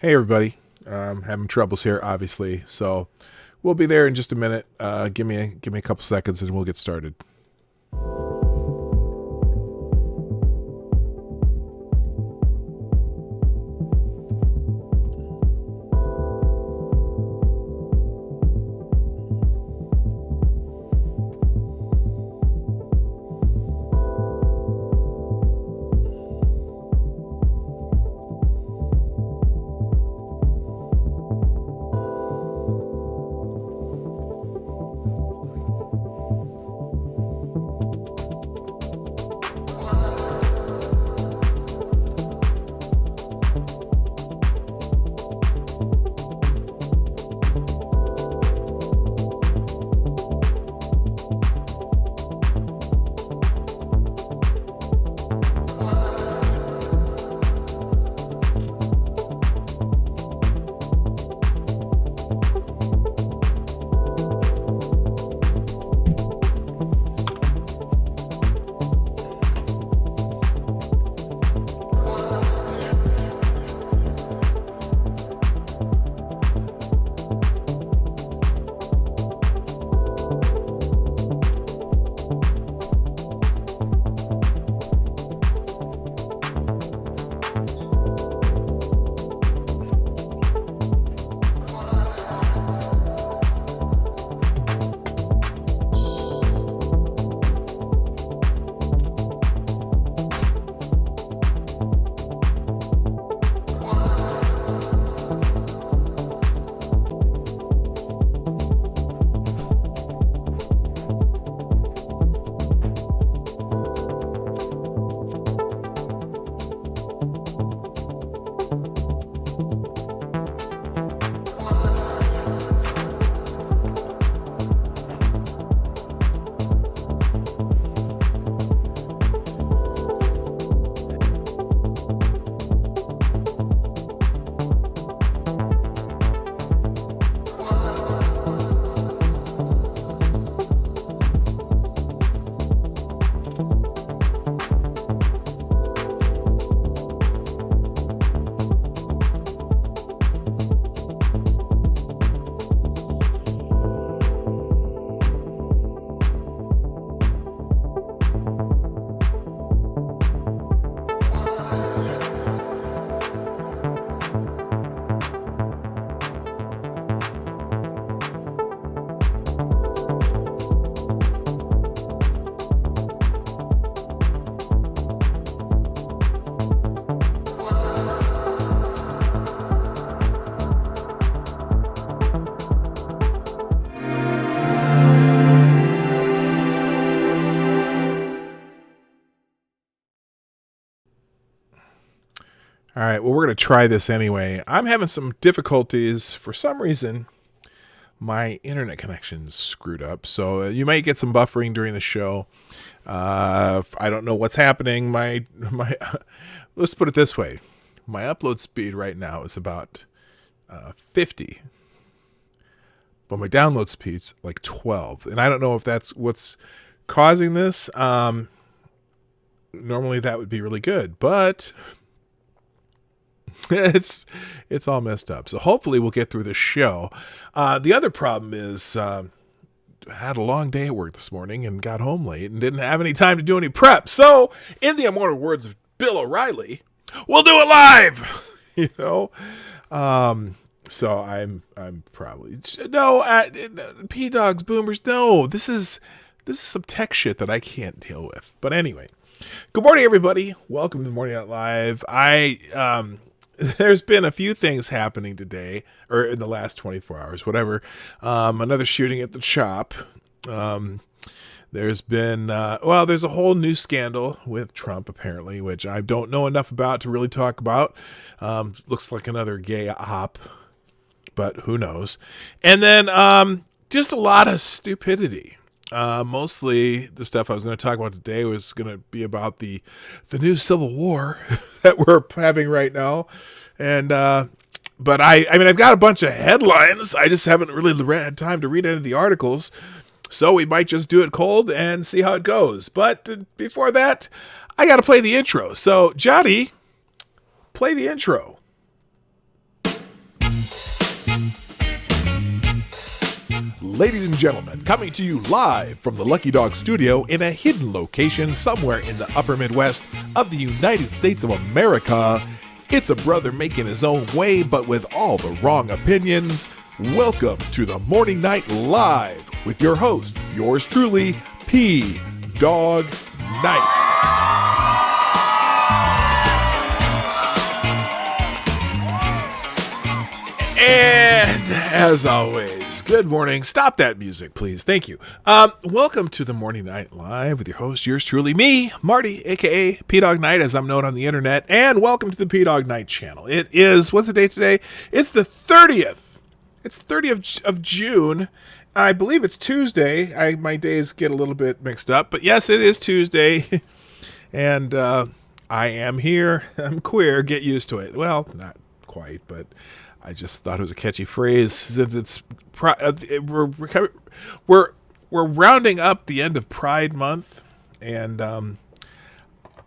Hey everybody, having troubles here, obviously. So we'll be there in just a minute. Give me a couple seconds and we'll get started. All right, well, we're going to try this anyway. I'm having some difficulties. For some reason, my internet connection's screwed up. So you might get some buffering during the show. I don't know what's happening. My let's put it this way. My upload speed right now is about 50. But my download speed's like 12. And I don't know if that's what's causing this. Normally that would be really good. But it's all messed up. So hopefully we'll get through this show. The other problem is I had a long day at work this morning and got home late and didn't have any time to do any prep. So in the immortal words of Bill O'Reilly, we'll do it live. So I'm probably no PDawg's boomers. No, this is some tech shit that I can't deal with. But anyway, good morning, everybody. Welcome to the Morning Out Live. There's been a few things happening today, or in the last 24 hours, whatever. Another shooting at the Chop. There's been, there's a whole new scandal with Trump, apparently, which I don't know enough about to really talk about. Looks like another gay op, but who knows. And then just a lot of stupidity. Mostly the stuff I was going to talk about today was going to be about the new civil war that we're having right now. And, but I mean, I've got a bunch of headlines. I just haven't really had time to read any of the articles. So we might just do it cold and see how it goes. But before that, I got to play the intro. So Johnny, play the intro. Ladies and gentlemen, coming to you live from the Lucky Dog studio in a hidden location somewhere in the upper Midwest of the United States of America, it's a brother making his own way, but with all the wrong opinions. Welcome to the Morning Night Live with your host, yours truly, PDawg Night. And as always, good morning. Stop that music, please. Thank you. Welcome to the Morning Night Live with your host, yours truly, me, Marty, aka PDawg Night, as I'm known on the internet. And welcome to the PDawg Night channel. It is, what's the date today? It's the 30th. It's 30th of June. I believe it's Tuesday. My days get a little bit mixed up, but yes, it is Tuesday. And I am here. I'm queer. Get used to it. Well, not quite, but I just thought it was a catchy phrase since it's we're rounding up the end of Pride Month, and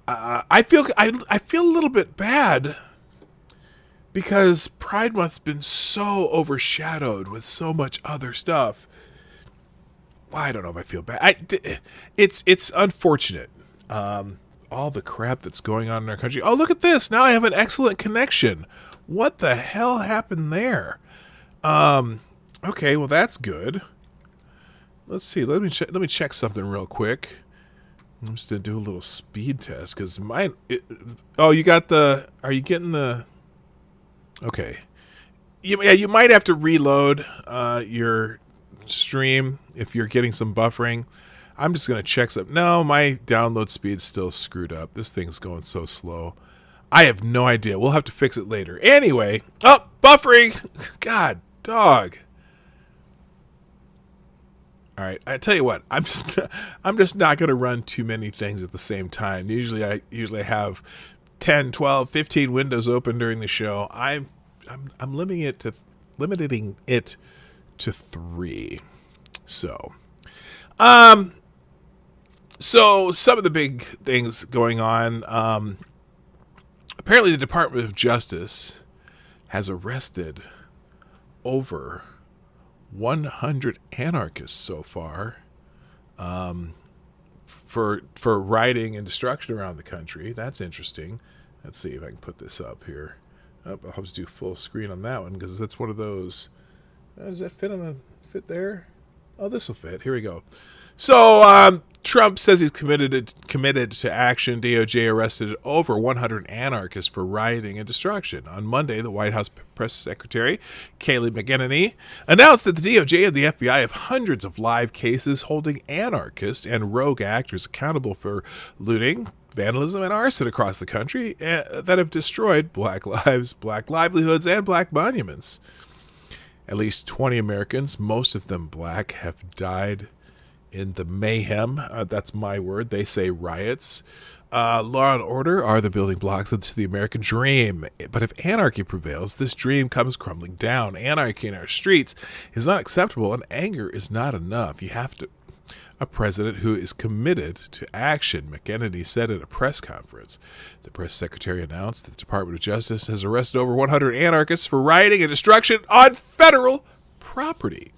I feel a little bit bad because Pride Month's been so overshadowed with so much other stuff. Well, I don't know if I feel bad. It's unfortunate. All the crap that's going on in our country. Oh, look at this! Now I have an excellent connection. What the hell happened there? Okay, well that's good. Let's see. Let me check something real quick. I'm just gonna do a little speed test because mine. You got the? Are you getting the? Okay. You might have to reload your stream if you're getting some buffering. I'm just gonna check something. No, my download speed's still screwed up. This thing's going so slow. I have no idea. We'll have to fix it later. Anyway, buffering. God, dog. All right, I tell you what. I'm just not going to run too many things at the same time. Usually I have 10, 12, 15 windows open during the show. I'm limiting it to 3. So some of the big things going on. Apparently, the Department of Justice has arrested over 100 anarchists so far for rioting and destruction around the country. That's interesting. Let's see if I can put this up here. I'll just do full screen on that one because that's one of those. Does that fit there? Oh, this will fit. Here we go. So Trump says he's committed to action. DOJ arrested over 100 anarchists for rioting and destruction. On Monday, the White House press secretary, Kayleigh McEnany, announced that the DOJ and the FBI have hundreds of live cases holding anarchists and rogue actors accountable for looting, vandalism, and arson across the country that have destroyed Black lives, Black livelihoods, and Black monuments. At least 20 Americans, most of them Black, have died in the mayhem. That's my word. They say riots. Law and order are the building blocks into the American dream. But if anarchy prevails, this dream comes crumbling down. Anarchy in our streets is not acceptable, and anger is not enough. You have to. A president who is committed to action, McEnany said at a press conference. The press secretary announced that the Department of Justice has arrested over 100 anarchists for rioting and destruction on federal property.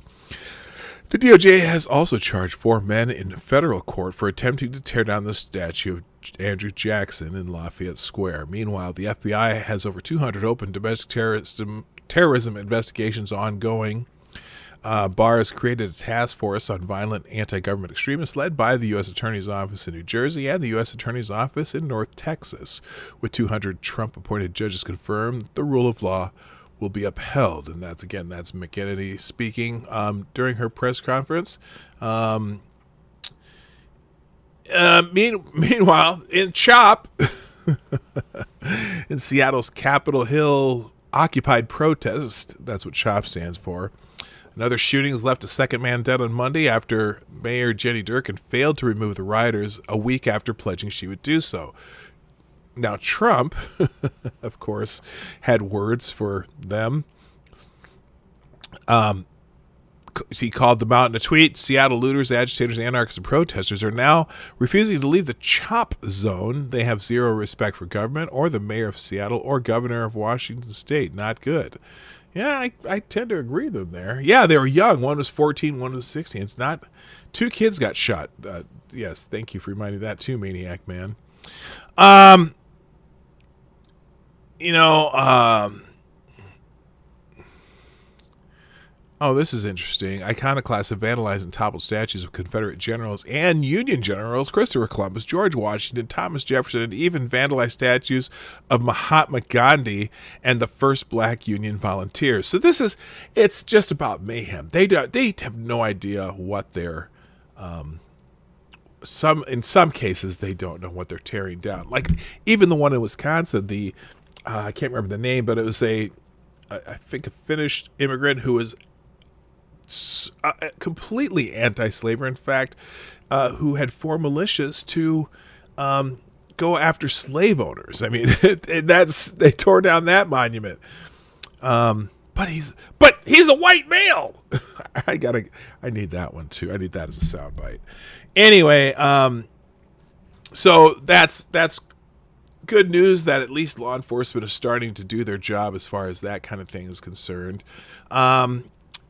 The DOJ has also charged 4 men in federal court for attempting to tear down the statue of Andrew Jackson in Lafayette Square. Meanwhile, the FBI has over 200 open domestic terrorism investigations ongoing. Barr has created a task force on violent anti-government extremists led by the U.S. Attorney's Office in New Jersey and the U.S. Attorney's Office in North Texas. With 200 Trump-appointed judges confirmed, the rule of law will be upheld. And that's McEnany speaking during her press conference. Meanwhile, in CHOP, in Seattle's Capitol Hill occupied protest, that's what CHOP stands for, another shooting has left a second man dead on Monday after Mayor Jenny Durkan failed to remove the rioters a week after pledging she would do so. Now, Trump, of course, had words for them. He called them out in a tweet. Seattle looters, agitators, anarchists, and protesters are now refusing to leave the CHOP zone. They have zero respect for government or the mayor of Seattle or governor of Washington State. Not good. Yeah, I tend to agree with them there. Yeah, they were young. One was 14, one was 16. It's not. Two kids got shot. Yes, thank you for reminding that too, Maniac Man. Um, you know, oh, this is interesting. Iconoclasts have vandalized and toppled statues of Confederate generals and Union generals, Christopher Columbus, George Washington, Thomas Jefferson, and even vandalized statues of Mahatma Gandhi and the first black Union volunteers. So it's just about mayhem. They have no idea what they're, in some cases, they don't know what they're tearing down. Like even the one in Wisconsin, I can't remember the name, but it was I think a Finnish immigrant who was completely anti-slavery, in fact, who had formed militias to go after slave owners. I mean, they tore down that monument. But he's a white male. I need that one too. I need that as a soundbite. Anyway, so that's good news that at least law enforcement is starting to do their job as far as that kind of thing is concerned.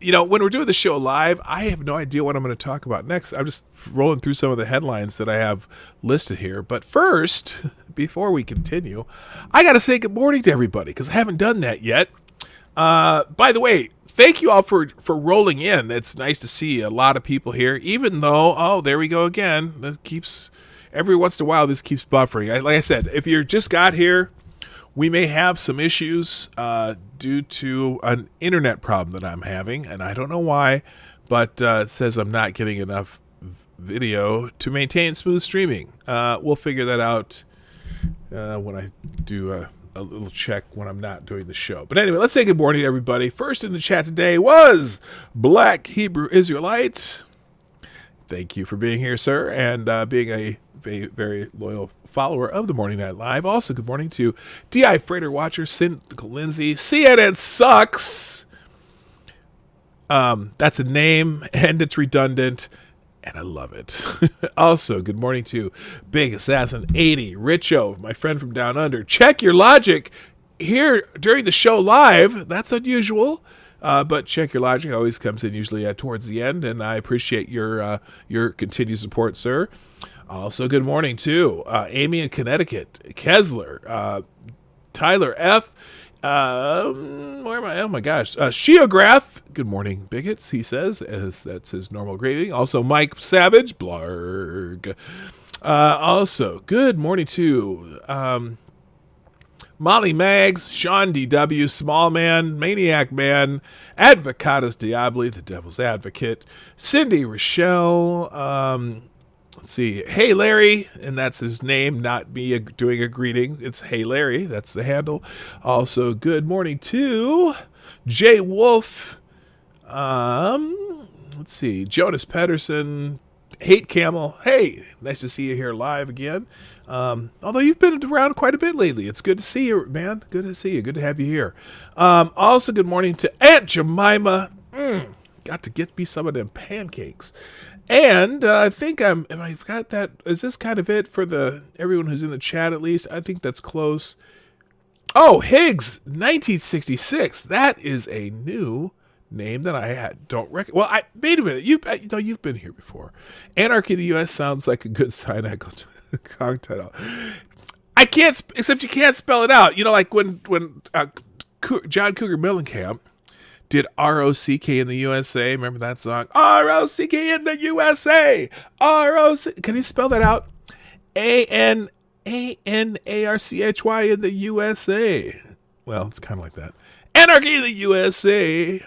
When we're doing the show live, I have no idea what I'm going to talk about next. I'm just rolling through some of the headlines that I have listed here. But first, before we continue, I got to say good morning to everybody because I haven't done that yet. By the way, thank you all for rolling in. It's nice to see a lot of people here, even though, there we go again. That keeps, every once in a while, this keeps buffering. Like I said, if you just got here, we may have some issues due to an internet problem that I'm having, and I don't know why, but it says I'm not getting enough video to maintain smooth streaming. We'll figure that out when I do a little check when I'm not doing the show. But anyway, let's say good morning to everybody. First in the chat today was Black Hebrew Israelite. Thank you for being here, sir, and being a very loyal follower of the Morning Night Live. Also, good morning to DI Freighter Watcher, Cynical Lindsay, CNN Sucks. That's a name, and it's redundant, and I love it. Also, good morning to Big Assassin 80, Richo, my friend from down under. Check your logic here during the show live. That's unusual. But Check Your Logic always comes in usually towards the end, and I appreciate your continued support, sir. Also, good morning to Amy in Connecticut, Kesler, Tyler F. Where am I? Oh my gosh, Sheograph. Good morning, bigots. He says, as that's his normal greeting. Also, Mike Savage, Blarg. Also, good morning to Molly Maggs, Sean DW, Small Man, Maniac Man, Advocatus Diabli, the Devil's Advocate, Cindy Rochelle. Let's see. Hey, Larry, and that's his name, not me doing a greeting. It's Hey, Larry. That's the handle. Also, good morning to Jay Wolf. Let's see. Jonas Pedersen. Hate Camel. Hey, nice to see you here live again. Although you've been around quite a bit lately. It's good to see you, man. Good to see you. Good to have you here. Also, good morning to Aunt Jemima. Got to get me some of them pancakes. And I think I've got that. Is this kind of it for everyone who's in the chat at least? I think that's close. Oh, Higgs, 1966. That is a new name that I don't recognize. Well, wait a minute. You've been here before. Anarchy in the U.S. sounds like a good side echo to the content. I can't, except you can't spell it out. Like when John Cougar Mellencamp did R-O-C-K in the USA. Remember that song? R-O-C-K in the USA. R-O-C. Can you spell that out? A-N-A-N-A-R-C-H-Y in the USA. Well, it's kind of like that. Anarchy in the USA.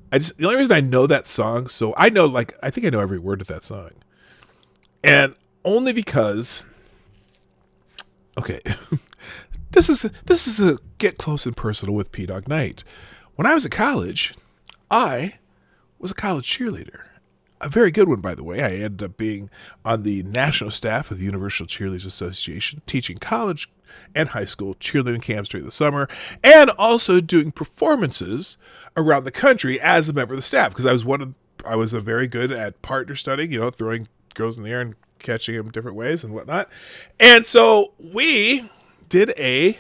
The only reason I know that song, so I think I know every word of that song. And only because, okay, this is a get close and personal with PDawg night. When I was at college, I was a college cheerleader. A very good one, by the way. I ended up being on the national staff of the Universal Cheerleaders Association, teaching college and high school cheerleading camps during the summer, and also doing performances around the country as a member of the staff, because I was very good at partner studying, throwing girls in the air and catching them different ways and whatnot. And so we did a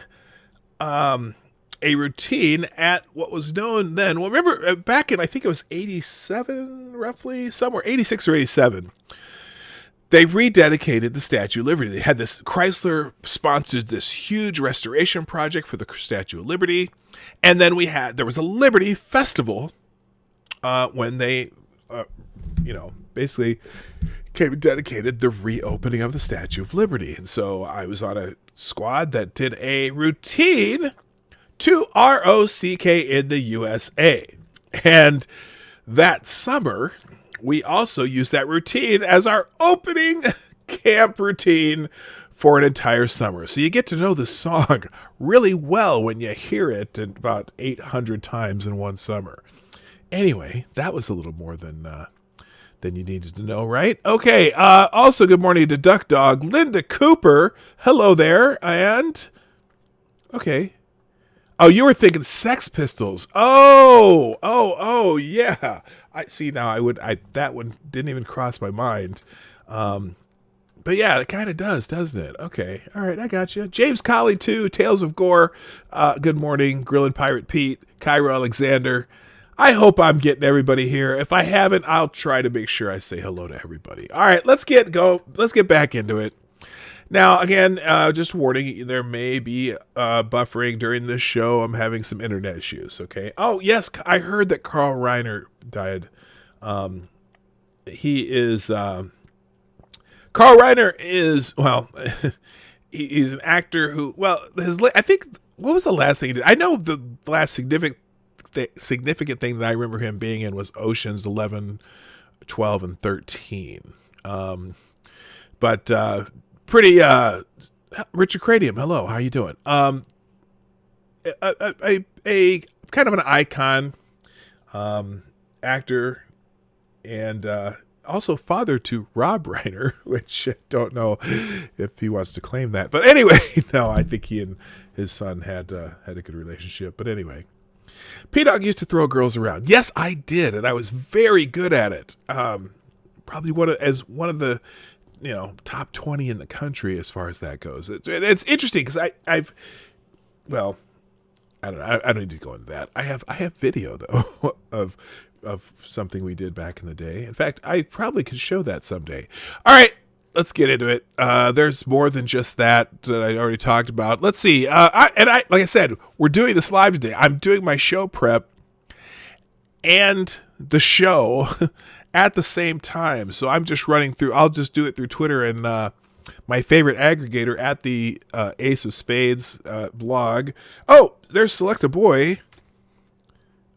a routine at what was known then. Well, remember back in, I think it was 87, roughly, somewhere, 86 or 87. They rededicated the Statue of Liberty. They had this, Chrysler sponsored this huge restoration project for the Statue of Liberty. And then there was a Liberty Festival when they, basically came and dedicated the reopening of the Statue of Liberty. And so I was on a squad that did a routine to ROCK in the USA. And that summer, we also used that routine as our opening camp routine for an entire summer. So you get to know the song really well when you hear it about 800 times in one summer. Anyway, that was a little more than you needed to know, right? Okay, also good morning to Duck Dog, Linda Cooper. Hello there, and... Okay. Oh, you were thinking Sex Pistols. Oh, yeah. I see now. That one didn't even cross my mind. But yeah, it kind of does, doesn't it? Okay. All right. I got you. James Colley too. Tales of Gore. Good morning. Grillin' Pirate Pete. Cairo Alexander. I hope I'm getting everybody here. If I haven't, I'll try to make sure I say hello to everybody. All right. Let's get back into it. Now, again, just warning, there may be buffering during this show. I'm having some internet issues, okay? Oh, yes, I heard that Carl Reiner died. Carl Reiner is, well, he's an actor who, well, I think, what was the last thing he did? I know the last significant thing that I remember him being in was Oceans 11, 12, and 13. But pretty, Richard Cranium, hello, how you doing? A kind of an icon, actor, and also father to Rob Reiner, which I don't know if he wants to claim that. But anyway, no, I think he and his son had a good relationship. But anyway, PDawg used to throw girls around. Yes, I did, and I was very good at it. Probably one of the top 20 in the country as far as that goes. It's interesting because I don't know. I don't need to go into that. I have video though of something we did back in the day. In fact, I probably could show that someday. All right, let's get into it. There's more than just that I already talked about. Let's see. Like I said, we're doing this live today. I'm doing my show prep and the show at the same time. So I'm just running through. I'll just do it through Twitter and my favorite aggregator at the Ace of Spades blog. Oh, there's Select a Boy.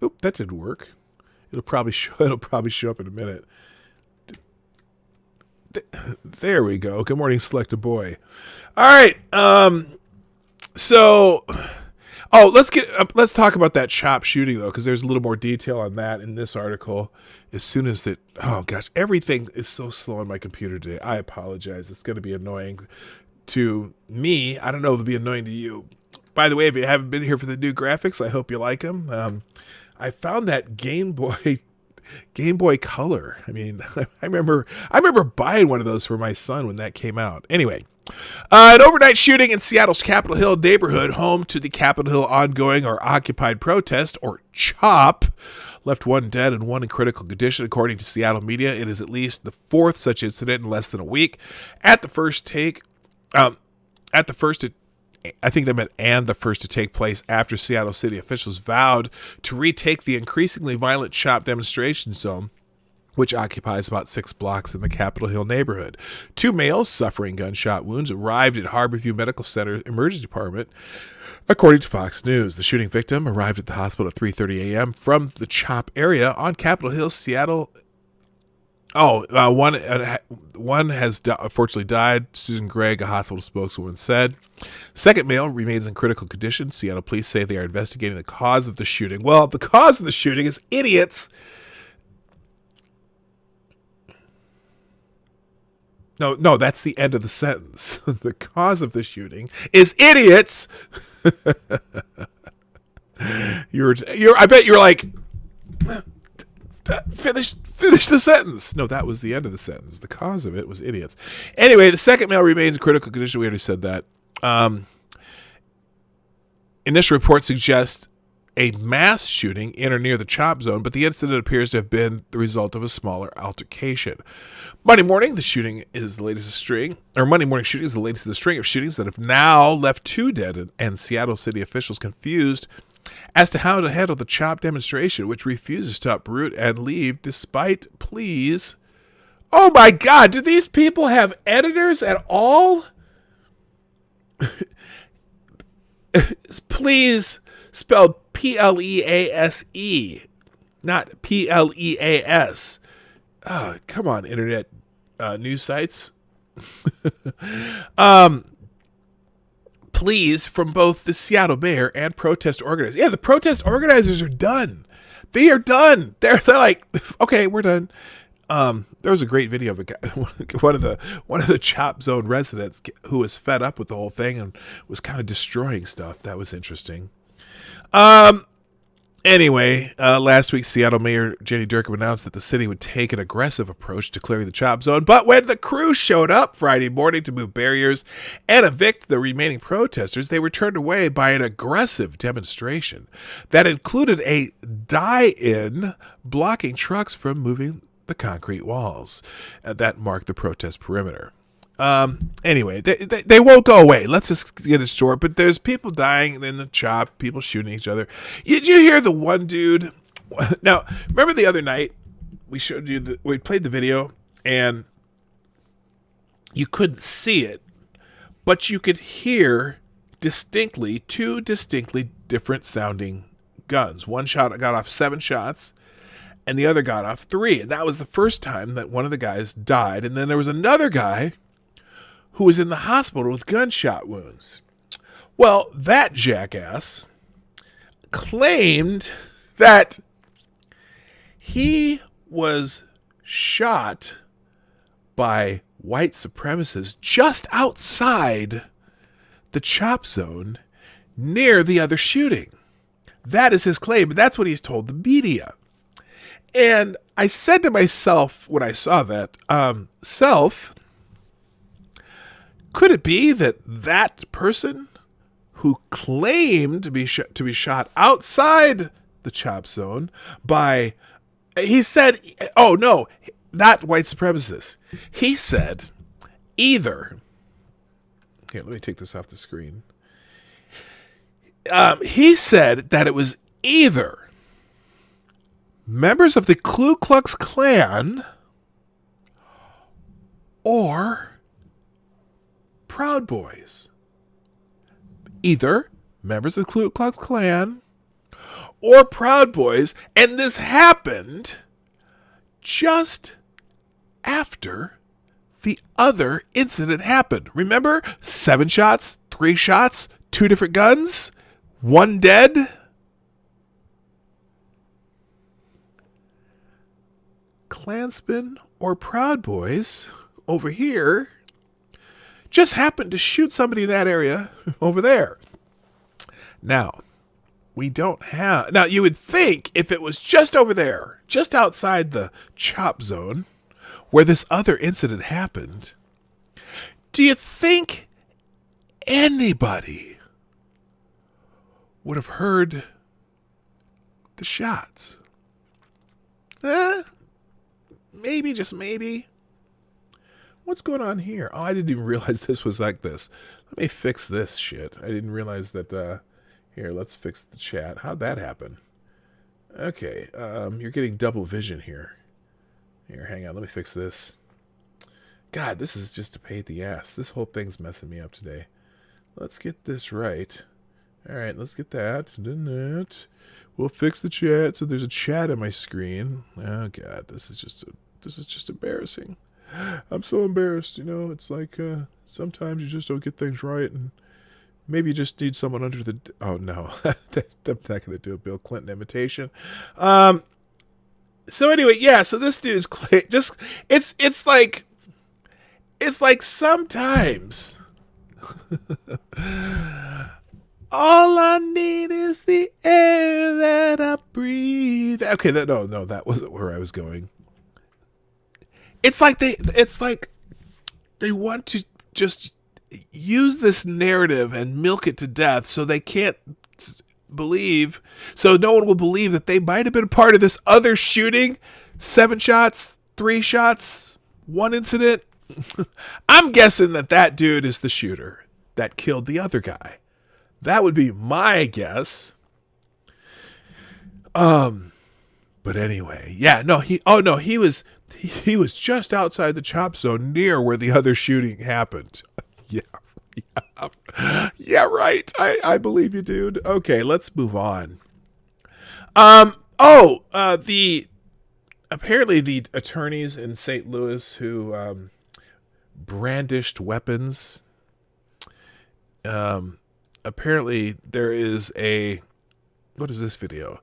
Oop, that didn't work. It'll probably show up in a minute. There we go. Good morning, Select a Boy. All right. Let's talk about that chop shooting though, because there's a little more detail on that in this article. As soon as everything is so slow on my computer today. I apologize. It's going to be annoying to me. I don't know if it'll be annoying to you. By the way, if you haven't been here for the new graphics, I hope you like them. I found that Game Boy Color. I mean, I remember buying one of those for my son when that came out. Anyway, an overnight shooting in Seattle's Capitol Hill neighborhood, home to the Capitol Hill ongoing or occupied protest, or CHOP, left one dead and one in critical condition, according to Seattle media. It is at least the fourth such incident in less than a week. I think they meant the first to take place after Seattle city officials vowed to retake the increasingly violent CHOP demonstration zone, which occupies about 6 blocks in the Capitol Hill neighborhood. 2 males suffering gunshot wounds arrived at Harborview Medical Center Emergency Department, according to Fox News. The shooting victim arrived at the hospital at 3:30 a.m. from the CHOP area on Capitol Hill, Seattle. One has unfortunately died. Susan Gregg, a hospital spokeswoman, said. Second male remains in critical condition. Seattle police say they are investigating the cause of the shooting. Well, the cause of the shooting is idiots. No, that's the end of the sentence. The cause of the shooting is idiots. I bet you're like, finish the sentence. No, that was the end of the sentence. The cause of it was idiots. Anyway, the second male remains in critical condition. We already said that. Initial reports suggest a mass shooting in or near the chop zone, but the incident appears to have been the result of a smaller altercation. Monday morning shooting is the latest in the string of shootings that have now left 2 dead and Seattle city officials confused as to how to handle the chop demonstration, which refuses to uproot and leave despite pleas. Oh my God, do these people have editors at all? Please, spelled Please, not Pleas. Oh, come on, internet news sites. Please from both the Seattle mayor and protest organizers. Yeah, the protest organizers are done. They are done. They're like, okay, we're done. There was a great video of a guy, one of the chop zone residents who was fed up with the whole thing and was kind of destroying stuff. That was interesting. Anyway, last week, Seattle Mayor Jenny Durkan announced that the city would take an aggressive approach to clearing the chop zone. But when the crew showed up Friday morning to move barriers and evict the remaining protesters, they were turned away by an aggressive demonstration that included a die-in blocking trucks from moving the concrete walls that marked the protest perimeter. Anyway, they won't go away. Let's just get it short. But there's people dying in the chop, people shooting each other. Did you hear the one dude? Now, remember the other night we showed you we played the video and you couldn't see it, but you could hear distinctly 2 distinctly different sounding guns. One shot got off 7 shots and the other got off 3. And that was the first time that one of the guys died. And then there was another guy who was in the hospital with gunshot wounds. Well, that jackass claimed that he was shot by white supremacists just outside the chop zone near the other shooting. That is his claim, and that's what he's told the media. And I said to myself when I saw that, could it be that person who claimed to be shot outside the chop zone by, he said, oh no, not white supremacists. He said either, here, let me take this off the screen. He said that it was either members of the Ku Klux Klan or Proud Boys. Either members of the Ku Klux Klan or Proud Boys, and this happened just after the other incident happened. Remember? 7 shots, 3 shots, 2 different guns, 1 dead. Klansmen or Proud Boys over here just happened to shoot somebody in that area over there. Now, we don't have... Now, you would think if it was just over there, just outside the chop zone, where this other incident happened, do you think anybody would have heard the shots? Maybe, just maybe. What's going on here? Oh, I didn't even realize this was like this. Let me fix this shit. I didn't realize that, here, let's fix the chat. How'd that happen? Okay, you're getting double vision here. Here, hang on, let me fix this. God, this is just a pain in the ass. This whole thing's messing me up today. Let's get this right. Alright, let's get that. We'll fix the chat. So there's a chat on my screen. Oh God, this is just embarrassing. I'm so embarrassed, you know. It's like sometimes you just don't get things right, and maybe you just need someone under the... Oh no, I'm not gonna do a Bill Clinton imitation. So anyway, yeah. So this dude's just it's like sometimes all I need is the air that I breathe. Okay, no, that wasn't where I was going. It's like they want to just use this narrative and milk it to death so they can't believe, so no one will believe that they might have been part of this other shooting. 7 shots, 3 shots, 1 incident. I'm guessing that dude is the shooter that killed the other guy. That would be my guess. But anyway, yeah, no, he was just outside the chop zone near where the other shooting happened. Yeah, right. I believe you, dude. Okay, let's move on. Apparently the attorneys in St. Louis who brandished weapons. Apparently there is what is this video?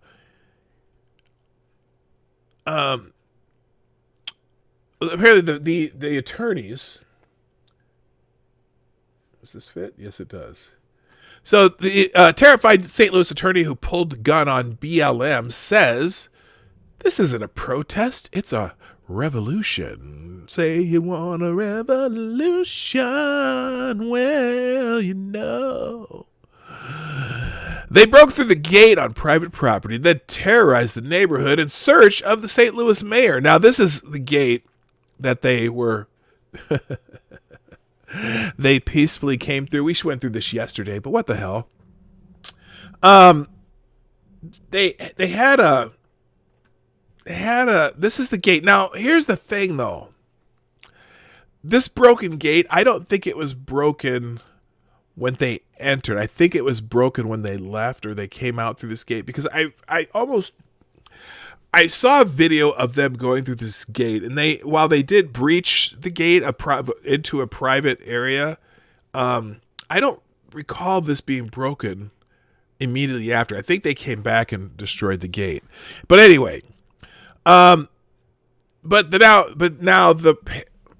Apparently the attorneys. Does this fit? Yes, it does. So the terrified St. Louis attorney who pulled the gun on BLM says, "This isn't a protest, it's a revolution. Say you want a revolution, well, you know." They broke through the gate on private property, then terrorized the neighborhood in search of the St. Louis mayor. Now, this is the gate that they were... they peacefully came through. We went through this yesterday, but what the hell? They had a... This is the gate. Now, here's the thing, though. This broken gate, I don't think it was broken when they entered. I think it was broken when they left or they came out through this gate, because I saw a video of them going through this gate, and while they did breach the gate into a private area, I don't recall this being broken immediately after. I think they came back and destroyed the gate. But anyway, but now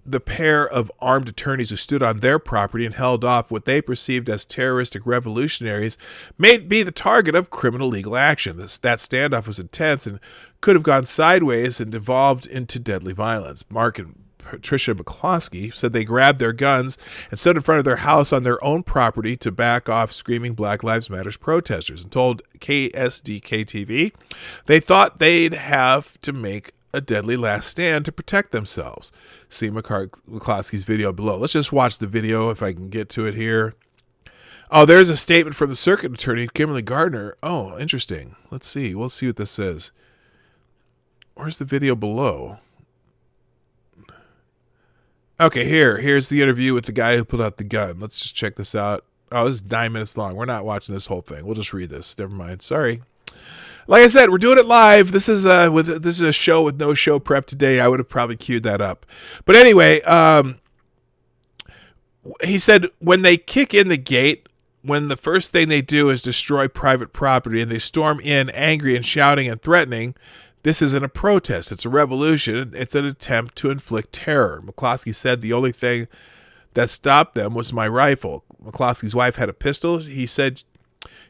the pair of armed attorneys who stood on their property and held off what they perceived as terroristic revolutionaries may be the target of criminal legal action. That standoff was intense and could have gone sideways and devolved into deadly violence. Mark and Patricia McCloskey said they grabbed their guns and stood in front of their house on their own property to back off screaming Black Lives Matter protesters, and told KSDK-TV they thought they'd have to make a deadly last stand to protect themselves. See McCloskey's video below. Let's just watch the video if I can get to it here. Oh, there's a statement from the circuit attorney, Kimberly Gardner. Oh, interesting. Let's see. We'll see what this says. Where's the video below? Okay, here's the interview with the guy who pulled out the gun. Let's just check this out. Oh, this is 9 minutes long. We're not watching this whole thing. We'll just read this. Never mind. Sorry. Like I said, we're doing it live. This is a show with no show prep today. I would have probably queued that up. But anyway, he said when they kick in the gate, when the first thing they do is destroy private property and they storm in angry and shouting and threatening, this isn't a protest. It's a revolution. It's an attempt to inflict terror. McCloskey said the only thing that stopped them was my rifle. McCloskey's wife had a pistol. He said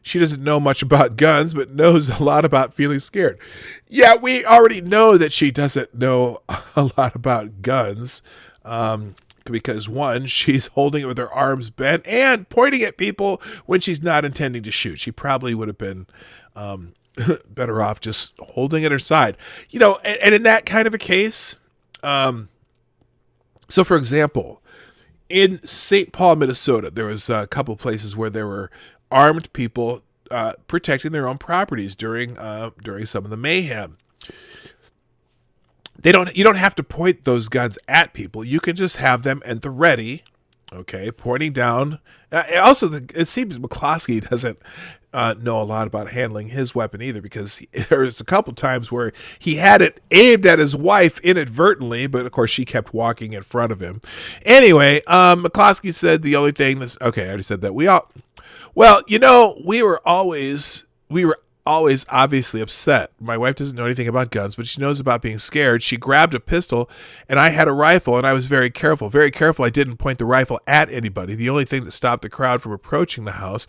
she doesn't know much about guns, but knows a lot about feeling scared. Yeah, we already know that she doesn't know a lot about guns, because one, she's holding it with her arms bent and pointing at people when she's not intending to shoot. She probably would have been better off just holding at her side. You know, and in that kind of a case, so for example, in St. Paul, Minnesota, there was a couple places where there were armed people protecting their own properties during some of the mayhem. You don't have to point those guns at people. You can just have them at the ready, okay, pointing down. Also, it seems McCloskey doesn't know a lot about handling his weapon either, because there's a couple times where he had it aimed at his wife inadvertently, but of course she kept walking in front of him. Anyway, McCloskey said the only thing okay, I already said that. Well, you know, we were always obviously upset. My wife doesn't know anything about guns, but she knows about being scared. She grabbed a pistol and I had a rifle, and I was very careful. Very careful I didn't point the rifle at anybody. The only thing that stopped the crowd from approaching the house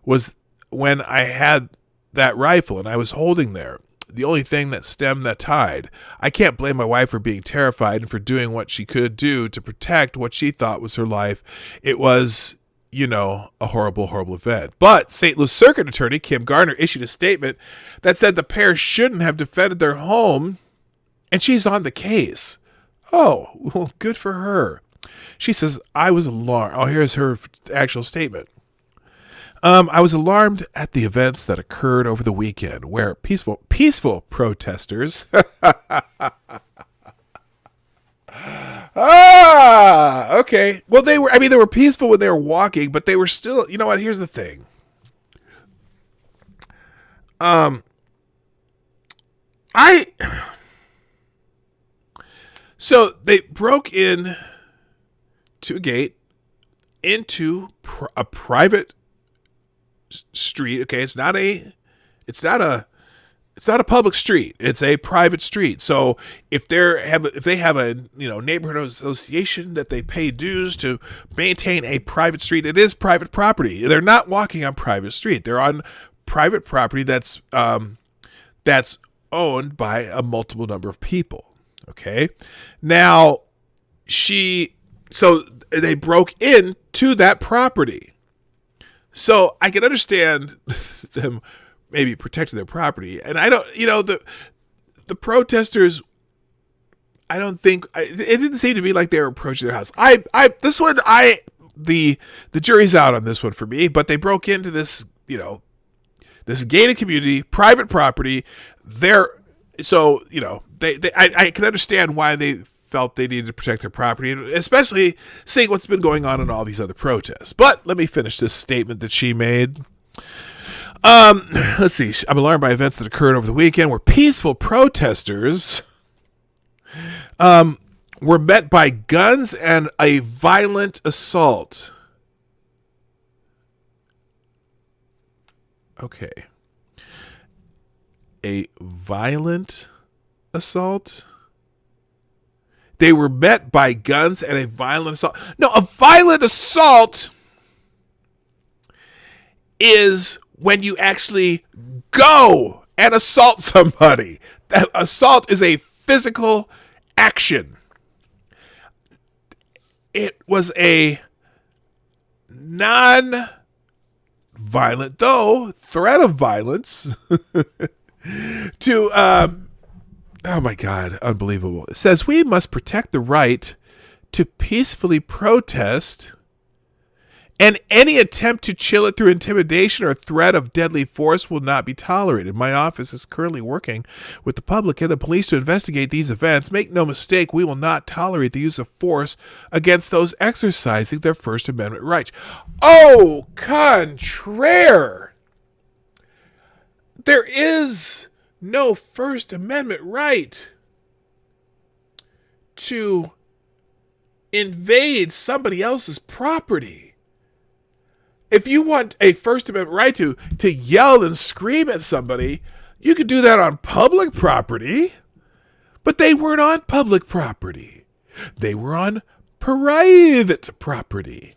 was when I had that rifle and I was holding there. The only thing that stemmed that tide. I can't blame my wife for being terrified and for doing what she could do to protect what she thought was her life. It was a horrible, horrible event. But St. Louis Circuit Attorney Kim Garner issued a statement that said the pair shouldn't have defended their home, and she's on the case. Oh, well, good for her. She says, I was alarmed. Oh, here's her actual statement. I was alarmed at the events that occurred over the weekend where peaceful protesters okay. Well, they were peaceful when they were walking, but they were still, you know what? Here's the thing. So they broke in to a gate into a private street. Okay. It's not a public street. It's a private street. So if they have a neighborhood association that they pay dues to maintain a private street, it is private property. They're not walking on private street. They're on private property that's owned by a multiple number of people. Okay. Now so they broke into that property. So I can understand them maybe protecting their property. And I don't, the protesters, I don't think, it didn't seem to be like they were approaching their house. The jury's out on this one for me, but they broke into this, this gated community, private property. I can understand why they felt they needed to protect their property, and especially seeing what's been going on in all these other protests. But let me finish this statement that she made. Let's see. I'm alarmed by events that occurred over the weekend where peaceful protesters were met by guns and a violent assault. Okay. A violent assault? They were met by guns and a violent assault. No, a violent assault is when you actually go and assault somebody. That assault is a physical action. It was a non-violent, though, threat of violence to, oh my God, unbelievable. It says, we must protect the right to peacefully protest, and any attempt to chill it through intimidation or threat of deadly force will not be tolerated. My office is currently working with the public and the police to investigate these events. Make no mistake, we will not tolerate the use of force against those exercising their First Amendment rights. Au contraire! There is no First Amendment right to invade somebody else's property. If you want a First Amendment right to yell and scream at somebody, you could do that on public property. But they weren't on public property. They were on private property.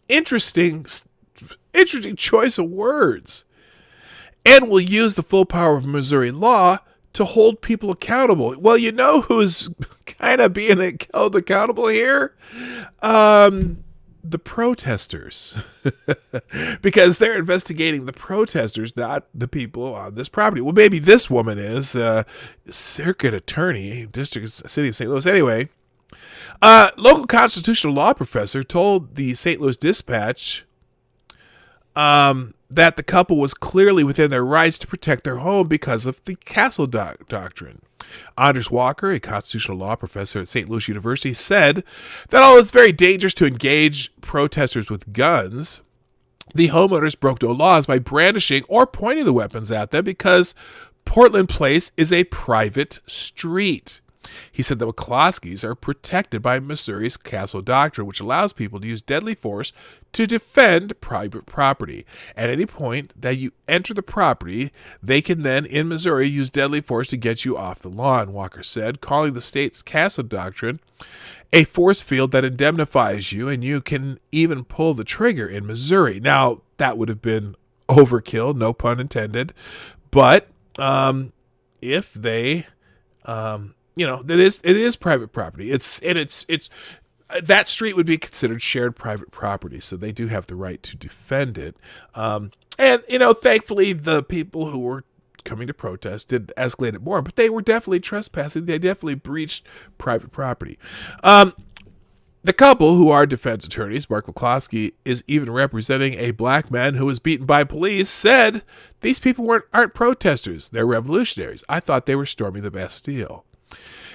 Interesting choice of words. And will use the full power of Missouri law to hold people accountable. Well, you know who's kind of being held accountable here? The protesters. Because they're investigating the protesters, not the people on this property. Well, maybe this woman is circuit attorney, district, city of St. Louis. Anyway, local constitutional law professor told the St. Louis Dispatch that the couple was clearly within their rights to protect their home because of the Castle Doctrine. Anders Walker, a constitutional law professor at St. Louis University, said that although it's very dangerous to engage protesters with guns, the homeowners broke no laws by brandishing or pointing the weapons at them because Portland Place is a private street. He said the McCloskeys are protected by Missouri's Castle Doctrine, which allows people to use deadly force to defend private property. At any point that you enter the property, they can then, in Missouri, use deadly force to get you off the lawn, Walker said, calling the state's Castle Doctrine a force field that indemnifies you, and you can even pull the trigger in Missouri. Now, that would have been overkill, no pun intended, but if they... it is private property. It's that street would be considered shared private property, so they do have the right to defend it. And, thankfully, the people who were coming to protest did escalate it more, but they were definitely trespassing. They definitely breached private property. The couple, who are defense attorneys, Mark McCloskey, is even representing a black man who was beaten by police, said these people aren't protesters. They're revolutionaries. I thought they were storming the Bastille.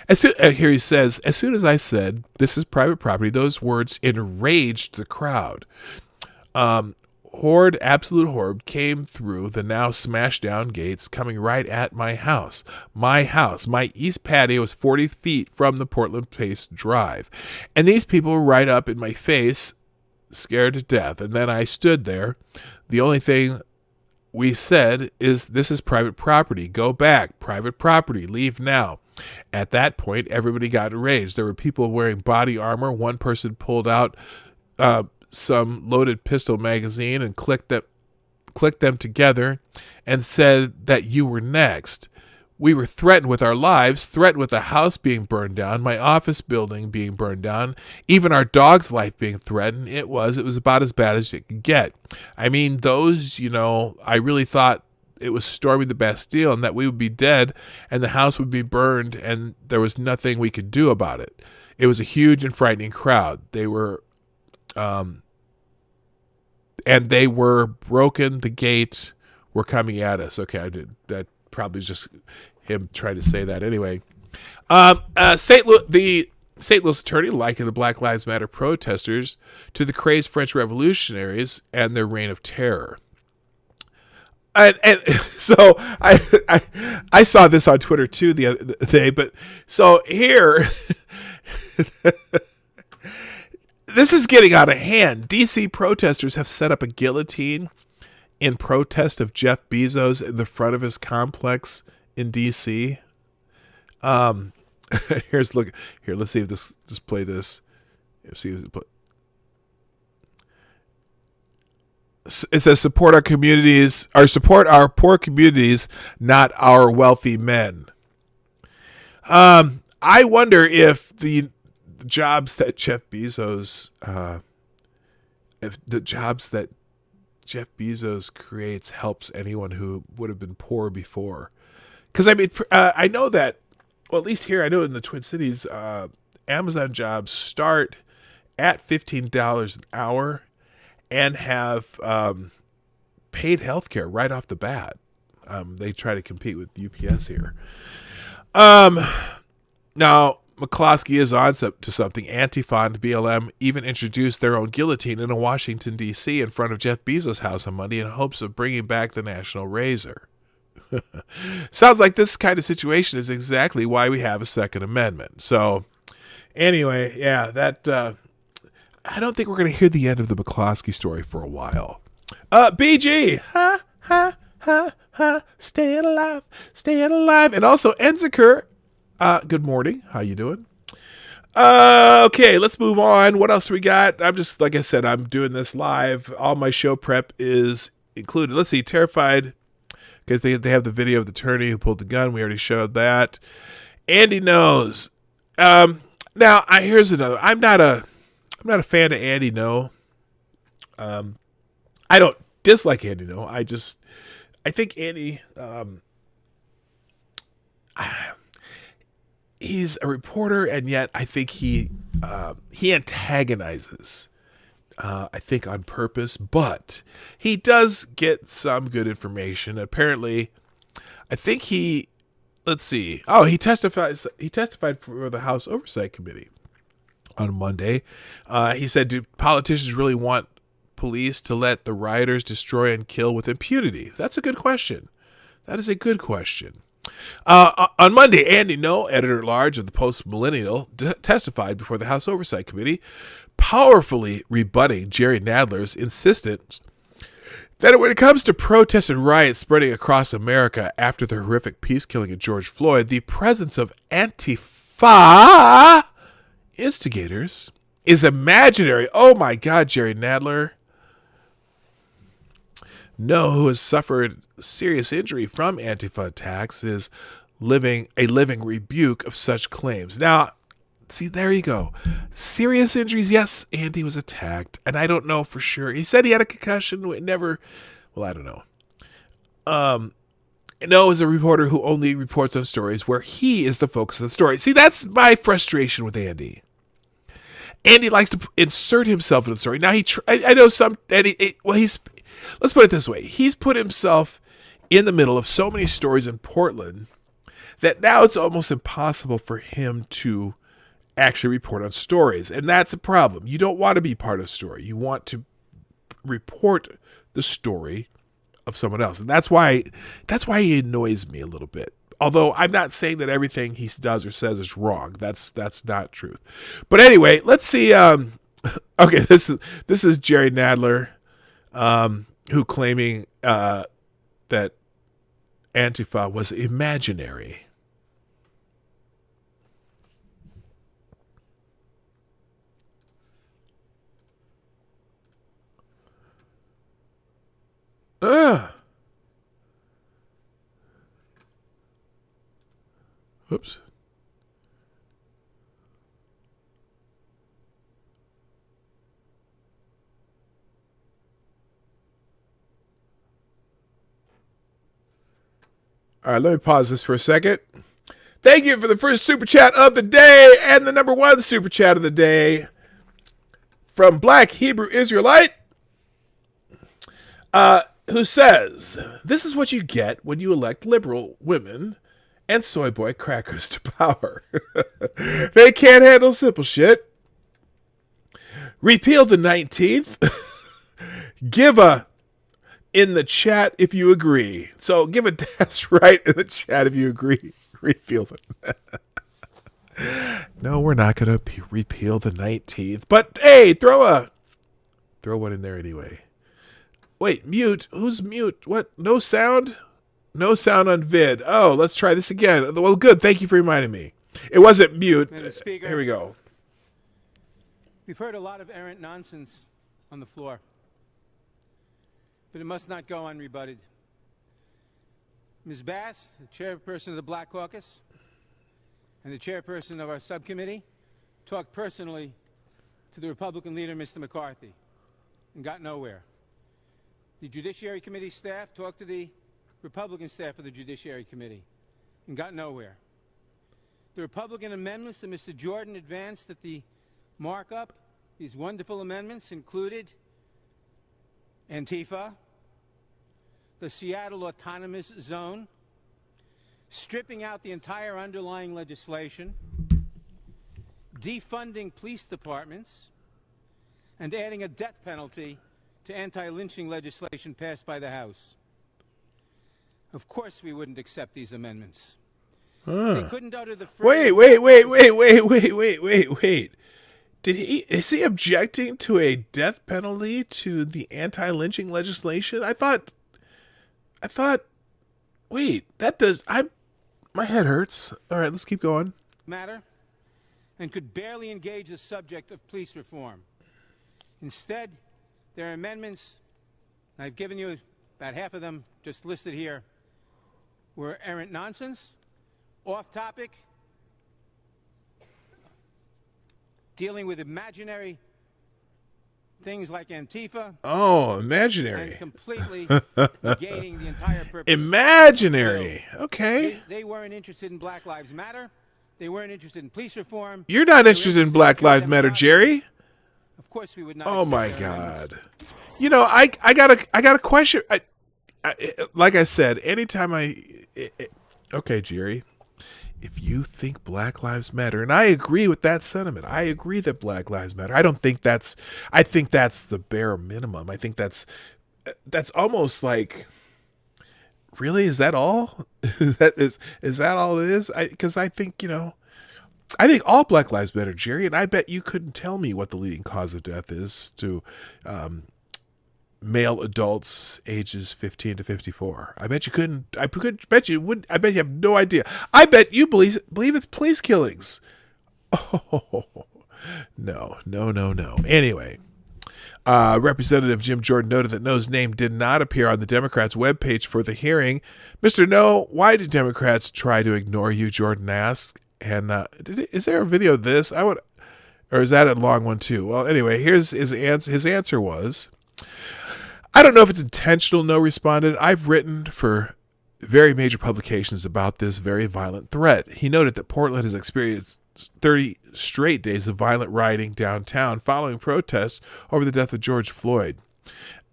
Here he says, as soon as I said, this is private property, those words enraged the crowd. Absolute horde came through the now smashed down gates, coming right at my house. My house, my east patio was 40 feet from the Portland Place Drive. And these people were right up in my face, scared to death. And then I stood there. The only thing we said is, this is private property. Go back. Private property. Leave now. At that point, everybody got enraged. There were people wearing body armor. One person pulled out some loaded pistol magazine and clicked them together and said that you were next. We were threatened with our lives, threatened with the house being burned down, my office building being burned down, even our dog's life being threatened. It was about as bad as it could get. I mean, I really thought it was storming the Bastille and that we would be dead and the house would be burned and there was nothing we could do about it. It was a huge and frightening crowd. They were broken. The gate were coming at us. Okay, I did that. Probably just him trying to say that anyway. The St. Louis attorney likened the Black Lives Matter protesters to the crazed French revolutionaries and their reign of terror. And so I saw this on Twitter too the other day. But so here. This is getting out of hand. DC protesters have set up a guillotine in protest of Jeff Bezos in the front of his complex in DC. Let's see if just play this. Let's see if it says support our communities, or support our poor communities, not our wealthy men. I wonder if the jobs that Jeff Bezos creates helps anyone who would have been poor before. Because I know that, well, at least here, I know in the Twin Cities, Amazon jobs start at $15 an hour and have paid healthcare right off the bat. They try to compete with UPS here. Now, McCloskey is on to something. Antifa and BLM even introduced their own guillotine in Washington, D.C. in front of Jeff Bezos' house on Monday in hopes of bringing back the national razor. Sounds like this kind of situation is exactly why we have a Second Amendment. So, anyway, yeah, I don't think we're going to hear the end of the McCloskey story for a while. BG! Ha, ha, ha, ha. Staying alive, staying alive. And also, Enziker. Good morning. How you doing? Okay, let's move on. What else we got? I'm just, like I said, I'm doing this live. All my show prep is included. Let's see, Terrified, because they have the video of the attorney who pulled the gun. We already showed that. Andy knows. Now, here's another. I'm not a fan of Andy No. I don't dislike Andy No. I think Andy, he's a reporter, and yet I think he antagonizes, I think on purpose, but he does get some good information. Apparently, I think he testified for the House Oversight Committee on Monday. He said, do politicians really want police to let the rioters destroy and kill with impunity? That's a good question. That is a good question. On Monday, Andy No, editor-at-large of the Post-Millennial, testified before the House Oversight Committee, powerfully rebutting Jerry Nadler's insistence that when it comes to protests and riots spreading across America after the horrific peace killing of George Floyd, the presence of Antifa instigators is imaginary. Oh my God, Jerry Nadler. No, who has suffered serious injury from Antifa attacks, is a living rebuke of such claims. Now, See, there you go. Serious injuries. Yes, Andy was attacked, and I don't know for sure. He said he had a concussion. It never. Well, I don't know. No, is a reporter who only reports on stories where he is the focus of the story. See, that's my frustration with Andy. Andy likes to insert himself in the story. Now I know some. Let's put it this way: he's put himself in the middle of so many stories in Portland that now it's almost impossible for him to actually report on stories, and that's a problem. You don't want to be part of the story. You want to report the story of someone else, and that's why he annoys me a little bit. Although I'm not saying that everything he does or says is wrong. That's not truth. But anyway, let's see. Okay, this is Jerry Nadler, who claiming that Antifa was imaginary. Oops. All right, let me pause this for a second. Thank you for the first super chat of the day and the number one super chat of the day from Black Hebrew Israelite, who says, "This is what you get when you elect liberal women and soy boy crackers to power. They can't handle simple shit. Repeal the 19th. Give a in the chat if you agree." So give a that's right in the chat if you agree. Repeal it. No, we're not going to repeal the 19th. But hey, throw one in there anyway. Wait, mute. Who's mute? What? No sound? No sound on vid. Oh, let's try this again. Well, good. Thank you for reminding me. It wasn't mute. Speaker, here we go. We've heard a lot of errant nonsense on the floor, but it must not go unrebutted. Ms. Bass, the chairperson of the Black Caucus and the chairperson of our subcommittee, talked personally to the Republican leader, Mr. McCarthy, and got nowhere. The Judiciary Committee staff talked to the Republican staff of the Judiciary Committee and got nowhere. The Republican amendments that Mr. Jordan advanced at the markup, these wonderful amendments, included Antifa, the Seattle Autonomous Zone, stripping out the entire underlying legislation, defunding police departments, and adding a death penalty to anti-lynching legislation passed by the House. Of course we wouldn't accept these amendments. They couldn't utter the phrase... Wait. Is he objecting to a death penalty to the anti-lynching legislation? I thought, wait, my head hurts. All right, let's keep going. ...matter, and could barely engage the subject of police reform. Instead, there are amendments, and I've given you about half of them just listed here, were errant nonsense, off topic, dealing with imaginary things like Antifa. Oh, imaginary. And completely negating the entire purpose. Imaginary. Okay. They weren't interested in Black Lives Matter. They weren't interested in police reform. You're not interested in Black Lives Matter, Jerry. Of course we would not. Oh my God. You know, I got a question. Like I said, anytime okay, Jerry, if you think Black Lives Matter, and I agree with that sentiment, I agree that Black Lives Matter. I think that's the bare minimum. I think that's almost like, really, is that all? is that all it is? Because I think, I think all Black Lives Matter, Jerry, and I bet you couldn't tell me what the leading cause of death is to male adults ages 15 to 54. I bet you couldn't. I bet you wouldn't. I bet you have no idea. I bet you believe it's police killings. Oh, no. Anyway, Representative Jim Jordan noted that No's name did not appear on the Democrats' webpage for the hearing. Mr. No, why did Democrats try to ignore you, Jordan asked. And is there a video of this? Or is that a long one too? Well, anyway, here's his answer. His answer was, I don't know if it's intentional, no responded. I've written for very major publications about this very violent threat. He noted that Portland has experienced 30 straight days of violent rioting downtown following protests over the death of George Floyd.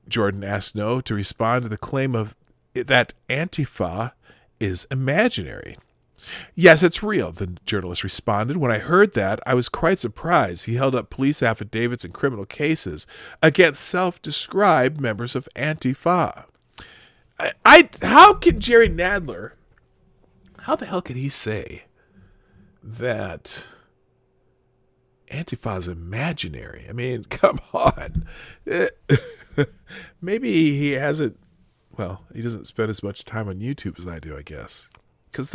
Jordan asked No to respond to the claim of that Antifa is imaginary. Yes, it's real, the journalist responded. When I heard that, I was quite surprised. He held up police affidavits and criminal cases against self-described members of Antifa. How can Jerry Nadler, how the hell could he say that Antifa is imaginary? I mean, come on. Maybe he hasn't, well, he doesn't spend as much time on YouTube as I do, I guess. Because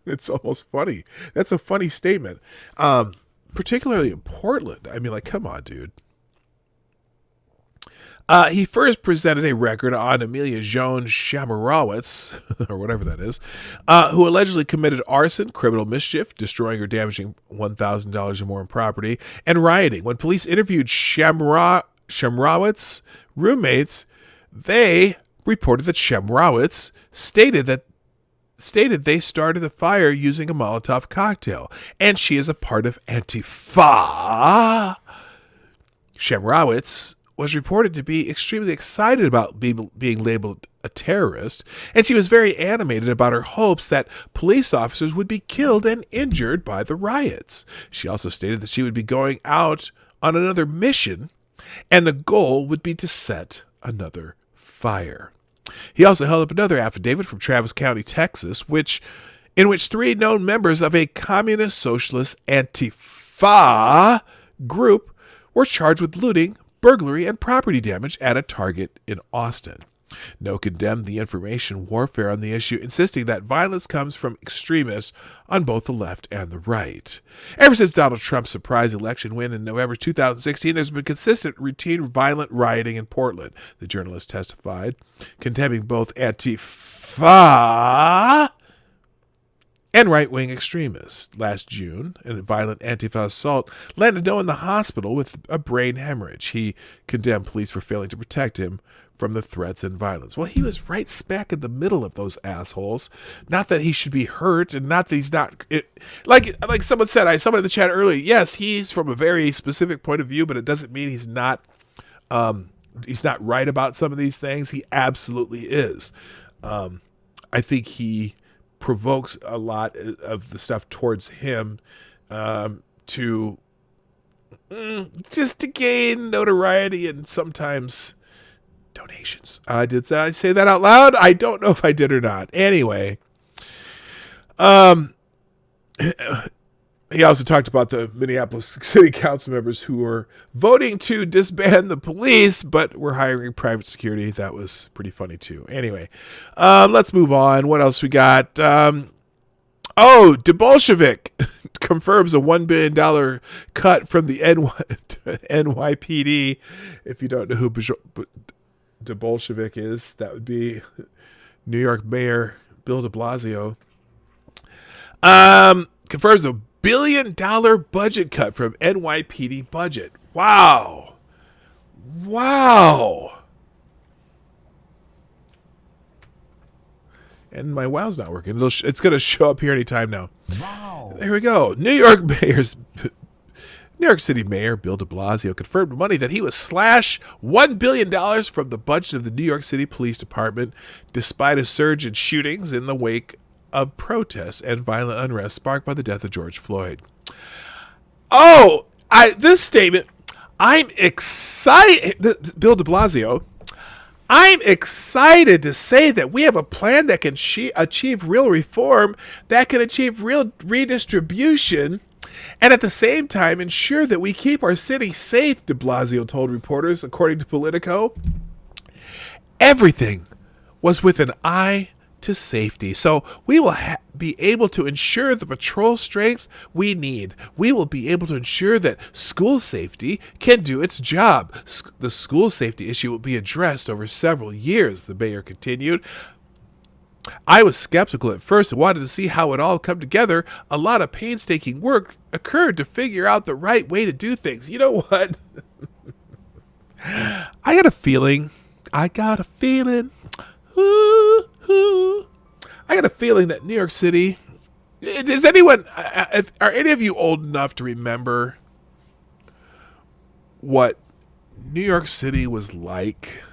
it's almost funny. That's a funny statement. Particularly in Portland. I mean, like, come on, dude. He first presented a record on Amelia Joan Shamarowitz, or whatever that is, who allegedly committed arson, criminal mischief, destroying or damaging $1,000 or more in property, and rioting. When police interviewed Shamrowitz's roommates, they reported that Shamrowitz stated they started the fire using a Molotov cocktail, and she is a part of Antifa. Shamrowitz was reported to be extremely excited about being labeled a terrorist, and she was very animated about her hopes that police officers would be killed and injured by the riots. She also stated that she would be going out on another mission, and the goal would be to set another fire. He also held up another affidavit from Travis County, Texas, in which 3 known members of a communist socialist Antifa group were charged with looting, burglary, and property damage at a Target in Austin. No condemned the information warfare on the issue, insisting that violence comes from extremists on both the left and the right. Ever since Donald Trump's surprise election win in November 2016, there's been consistent routine violent rioting in Portland, the journalist testified, condemning both Antifa and right-wing extremists. Last June, a violent Antifa assault landed No in the hospital with a brain hemorrhage. He condemned police for failing to protect him from the threats and violence. Well, he was right smack in the middle of those assholes. Not that he should be hurt, and not that he's not... Like someone said, someone in the chat earlier, yes, he's from a very specific point of view, but it doesn't mean he's not right about some of these things. He absolutely is. I think he provokes a lot of the stuff towards him to just to gain notoriety and sometimes donations. Did I say that out loud? I don't know if I did or not. Anyway, he also talked about the Minneapolis City Council members who were voting to disband the police, but were hiring private security. That was pretty funny too. Anyway, let's move on. What else we got? DeBolshevik confirms a $1 billion cut from the NYPD. If you don't know who DeBolshevik is, that would be New York Mayor Bill de Blasio. Confirms a $1 billion budget cut from NYPD budget. Wow. And my wow's not working. It's going to show up here anytime now. Wow. There we go. New York City Mayor Bill de Blasio confirmed Monday that he would slash $1 billion from the budget of the New York City Police Department, despite a surge in shootings in the wake of protests and violent unrest sparked by the death of George Floyd. This statement, I'm excited, Bill de Blasio, I'm excited to say that we have a plan that can achieve real reform, that can achieve real redistribution, and at the same time ensure that we keep our city safe, de Blasio told reporters, according to Politico. Everything was with an eye to safety. So we will be able to ensure the patrol strength we need. We will be able to ensure that school safety can do its job. The school safety issue will be addressed over several years, the mayor continued. I was skeptical at first and wanted to see how it all come together. A lot of painstaking work occurred to figure out the right way to do things. You know what? I got a feeling. Ooh, ooh. I got a feeling that New York City. Is anyone? Are any of you old enough to remember what New York City was like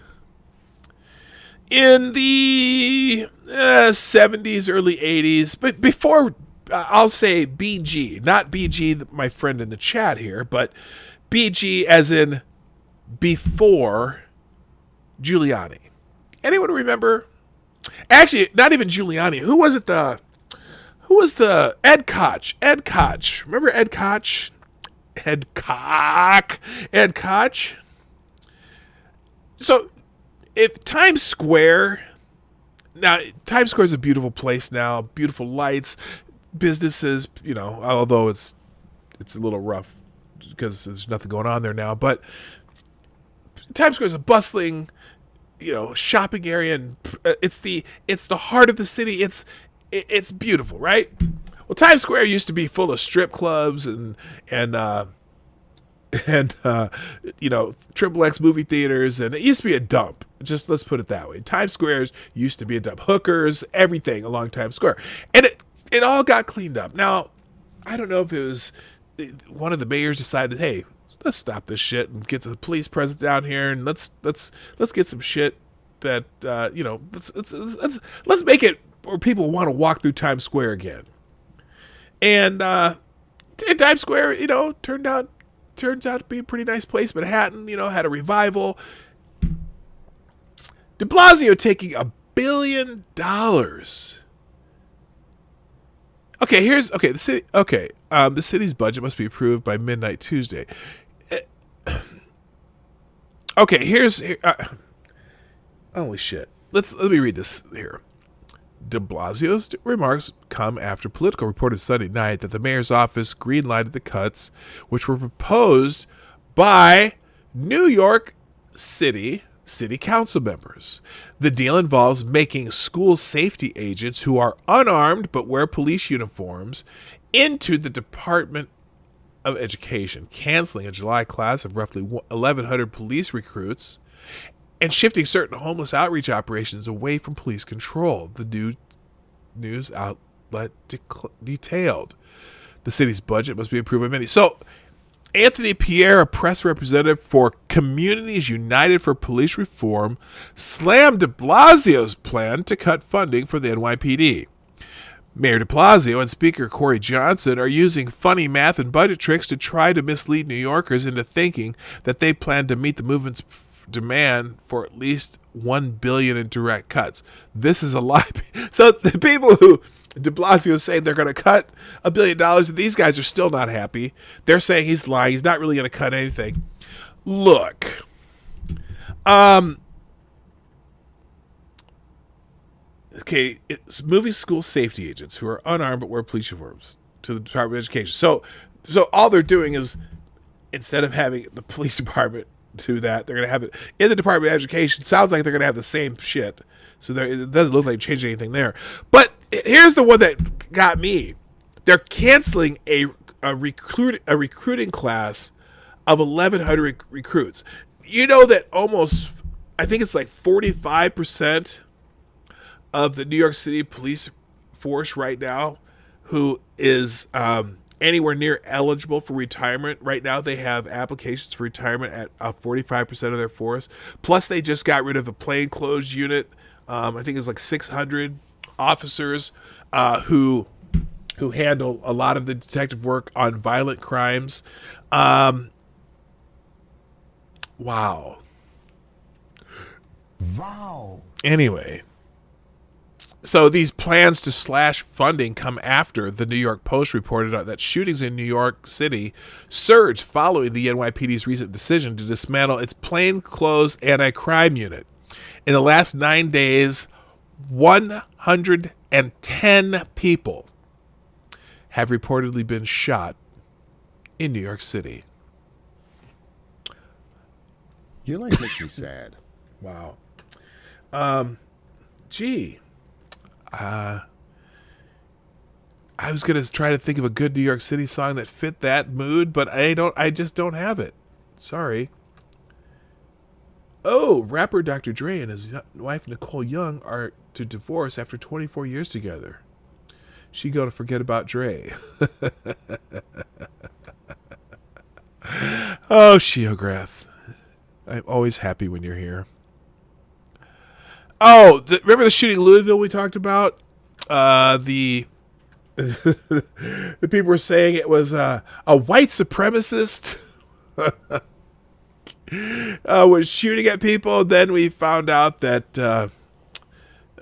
in the 70s, early 80s, but before, I'll say BG, not BG, my friend in the chat here, but BG as in before Giuliani. Anyone remember? Actually, not even Giuliani. Who was the Ed Koch? Ed Koch. Remember Ed Koch? Ed Koch. So, if Times Square is a beautiful place now, beautiful lights, businesses, although it's a little rough because there's nothing going on there now, but Times Square is a bustling, shopping area, and it's the heart of the city. It's beautiful, right? Well, Times Square used to be full of strip clubs and Triple X movie theaters, and it used to be a dump. Just let's put it that way. Times Square used to be a dump. Hookers, everything along Times Square, and it all got cleaned up. Now, I don't know if it was one of the mayors decided, hey, let's stop this shit and get the police presence down here, and let's get some shit that let's make it where people want to walk through Times Square again. And Times Square, turns out to be a pretty nice place. Manhattan, had a revival. De Blasio taking $1 billion. Okay, the city. Okay, the city's budget must be approved by midnight Tuesday. Okay, holy shit. Let me read this here. De Blasio's remarks come after Politico reported Sunday night that the mayor's office greenlighted the cuts, which were proposed by New York City council members. The deal involves making school safety agents who are unarmed but wear police uniforms into the Department of Education, canceling a July class of roughly 1,100 police recruits, and shifting certain homeless outreach operations away from police control, the news outlet detailed. The city's budget must be approved by many. So, Anthony Pierre, a press representative for Communities United for Police Reform, slammed de Blasio's plan to cut funding for the NYPD. Mayor de Blasio and Speaker Corey Johnson are using funny math and budget tricks to try to mislead New Yorkers into thinking that they plan to meet the movement's demand for at least $1 billion in direct cuts. This is a lie. So the people who de Blasio say they're going to cut $1 billion, and these guys are still not happy. They're saying he's lying. He's not really going to cut anything. Look, okay, it's moving school safety agents who are unarmed but wear police uniforms to the Department of Education. So all they're doing is, instead of having the police department do that, they're going to have it in the Department of Education. Sounds like they're going to have the same shit. So it doesn't look like changing anything there. But here's the one that got me. They're canceling a recruiting class of 1,100 recruits. You know that almost, I think it's like 45% of the New York City police force right now who is anywhere near eligible for retirement. Right now they have applications for retirement at 45% of their force. Plus they just got rid of a plainclothes unit. I think it's like 600 officers who handle a lot of the detective work on violent crimes. Wow. Anyway, so these plans to slash funding come after the New York Post reported that shootings in New York City surged following the NYPD's recent decision to dismantle its plainclothes anti-crime unit. In the last 9 days, 110 people have reportedly been shot in New York City. Your life makes me sad. Wow. Gee, I was gonna try to think of a good New York City song that fit that mood, but I just don't have it. Sorry. Oh, rapper Dr. Dre and his wife Nicole Young are to divorce after 24 years together. She gonna forget about Dre. Oh, Sheograth. I'm always happy when you're here. Oh, remember the shooting in Louisville we talked about? The people were saying it was a white supremacist was shooting at people. Then we found out that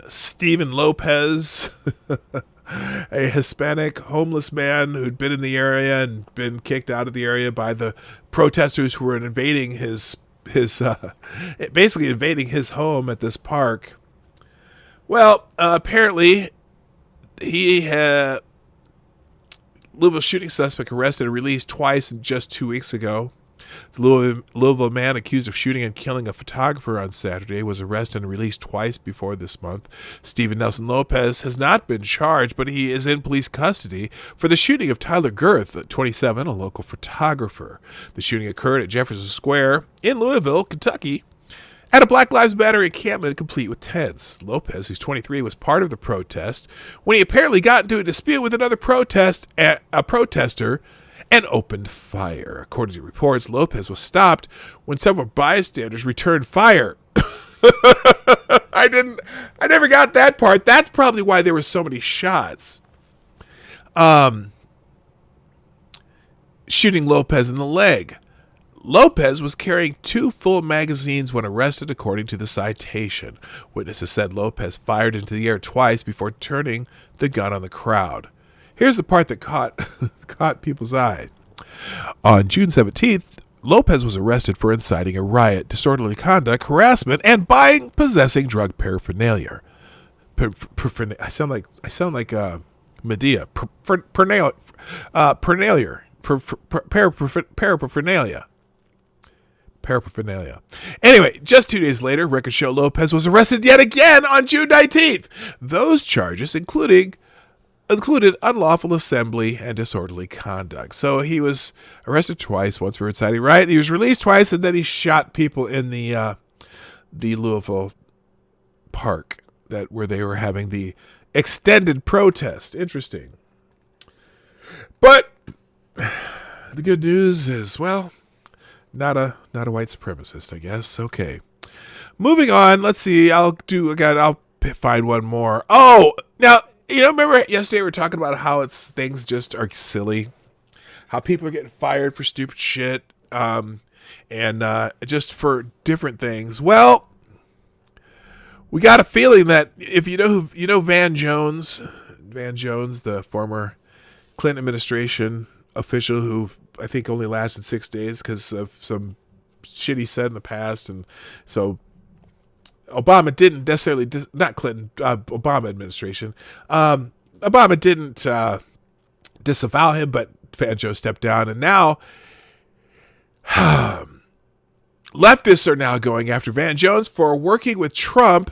Stephen Lopez, a Hispanic homeless man who'd been in the area and been kicked out of the area by the protesters who were invading his basically invading his home at this park. Well, apparently he had Louisville shooting suspect arrested and released twice in just 2 weeks ago. The Louisville man accused of shooting and killing a photographer on Saturday was arrested and released twice before this month. Stephen Nelson Lopez has not been charged, but he is in police custody for the shooting of Tyler Girth, 27, a local photographer. The shooting occurred at Jefferson Square in Louisville, Kentucky, at a Black Lives Matter encampment complete with tents. Lopez, who's 23, was part of the protest when he apparently got into a dispute with another protester and opened fire. According to reports, Lopez was stopped when several bystanders returned fire. I never got that part. That's probably why there were so many shots. Shooting Lopez in the leg. Lopez was carrying 2 full magazines when arrested, according to the citation. Witnesses said Lopez fired into the air twice before turning the gun on the crowd. Here's the part that caught people's eye. On June 17th, Lopez was arrested for inciting a riot, disorderly conduct, harassment, and possessing drug paraphernalia. I sound like Medea. Paraphernalia. Anyway, just 2 days later, records show Lopez was arrested yet again on June 19th. Those charges included unlawful assembly and disorderly conduct. So he was arrested twice, once for inciting riot. He was released twice, and then he shot people in the Louisville park where they were having the extended protest. Interesting. But the good news is, well, not a white supremacist, I guess. Okay. Moving on. Let's see. I'll find one more. Oh, now, remember yesterday we were talking about how things just are silly, how people are getting fired for stupid shit, and just for different things. Well, we got a feeling that if you know Van Jones, the former Clinton administration official who I think only lasted 6 days because of some shit he said in the past, and so Obama didn't necessarily, not Clinton, Obama administration. Obama didn't disavow him, but Van Jones stepped down, and now leftists are now going after Van Jones for working with Trump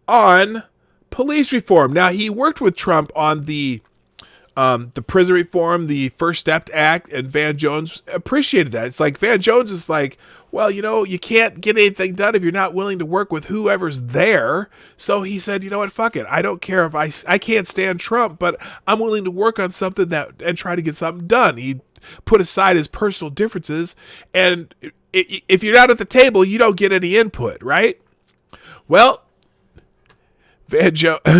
on police reform. Now, he worked with Trump on the prison reform, the First Step Act, and Van Jones appreciated that. It's like Van Jones is like, well, you can't get anything done if you're not willing to work with whoever's there. So he said, you know what, fuck it. I don't care if I can't stand Trump, but I'm willing to work on something and try to get something done. He put aside his personal differences, and if you're not at the table, you don't get any input, right? Well,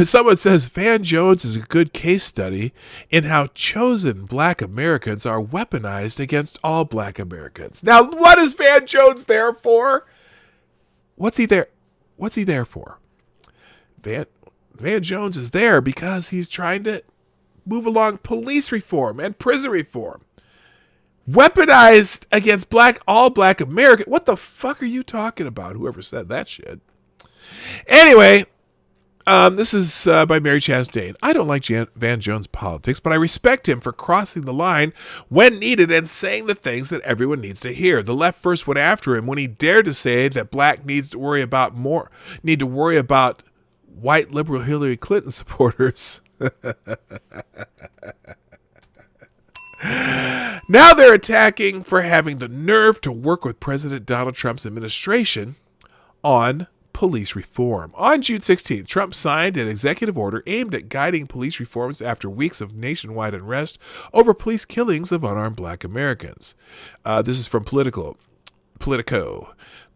someone says Van Jones is a good case study in how chosen Black Americans are weaponized against all Black Americans. Now, what is Van Jones there for? What's he there for? Van Jones is there because he's trying to move along police reform and prison reform. Weaponized against all Black Americans. What the fuck are you talking about? Whoever said that shit. Anyway, this is by Mary Chastain. I don't like Van Jones' politics, but I respect him for crossing the line when needed and saying the things that everyone needs to hear. The left first went after him when he dared to say that Black need to worry about white liberal Hillary Clinton supporters. Now they're attacking for having the nerve to work with President Donald Trump's administration on police reform. On June 16th, Trump signed an executive order aimed at guiding police reforms after weeks of nationwide unrest over police killings of unarmed black Americans. This is from Politico.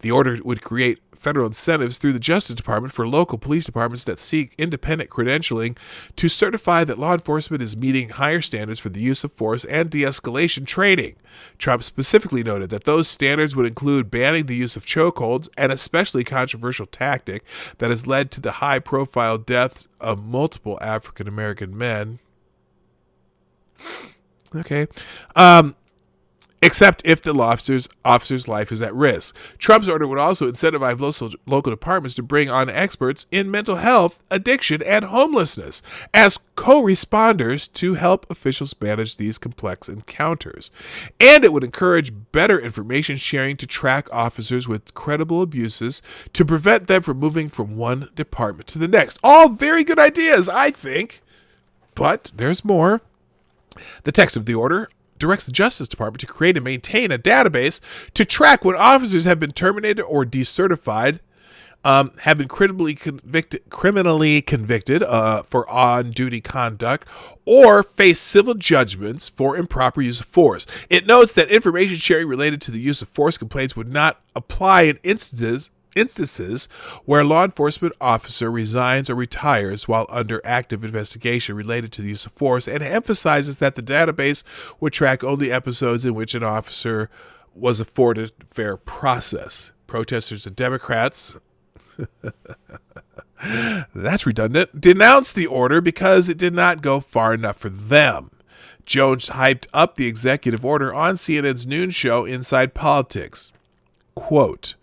The order would create federal incentives through the Justice Department for local police departments that seek independent credentialing to certify that law enforcement is meeting higher standards for the use of force and de-escalation training. Trump specifically noted that those standards would include banning the use of chokeholds, an especially controversial tactic that has led to the high-profile deaths of multiple African-American men. Okay. Except if the officer's life is at risk. Trump's order would also incentivize local departments to bring on experts in mental health, addiction, and homelessness as co-responders to help officials manage these complex encounters. And it would encourage better information sharing to track officers with credible abuses to prevent them from moving from one department to the next. All very good ideas, I think. But there's more. The text of the order directs the Justice Department to create and maintain a database to track when officers have been terminated or decertified, have been criminally convicted for on-duty conduct, or face civil judgments for improper use of force. It notes that information sharing related to the use of force complaints would not apply in instances where a law enforcement officer resigns or retires while under active investigation related to the use of force, and emphasizes that the database would track only episodes in which an officer was afforded fair process. Protesters and Democrats, that's redundant, denounced the order because it did not go far enough for them. Jones hyped up the executive order on CNN's noon show Inside Politics. Quote,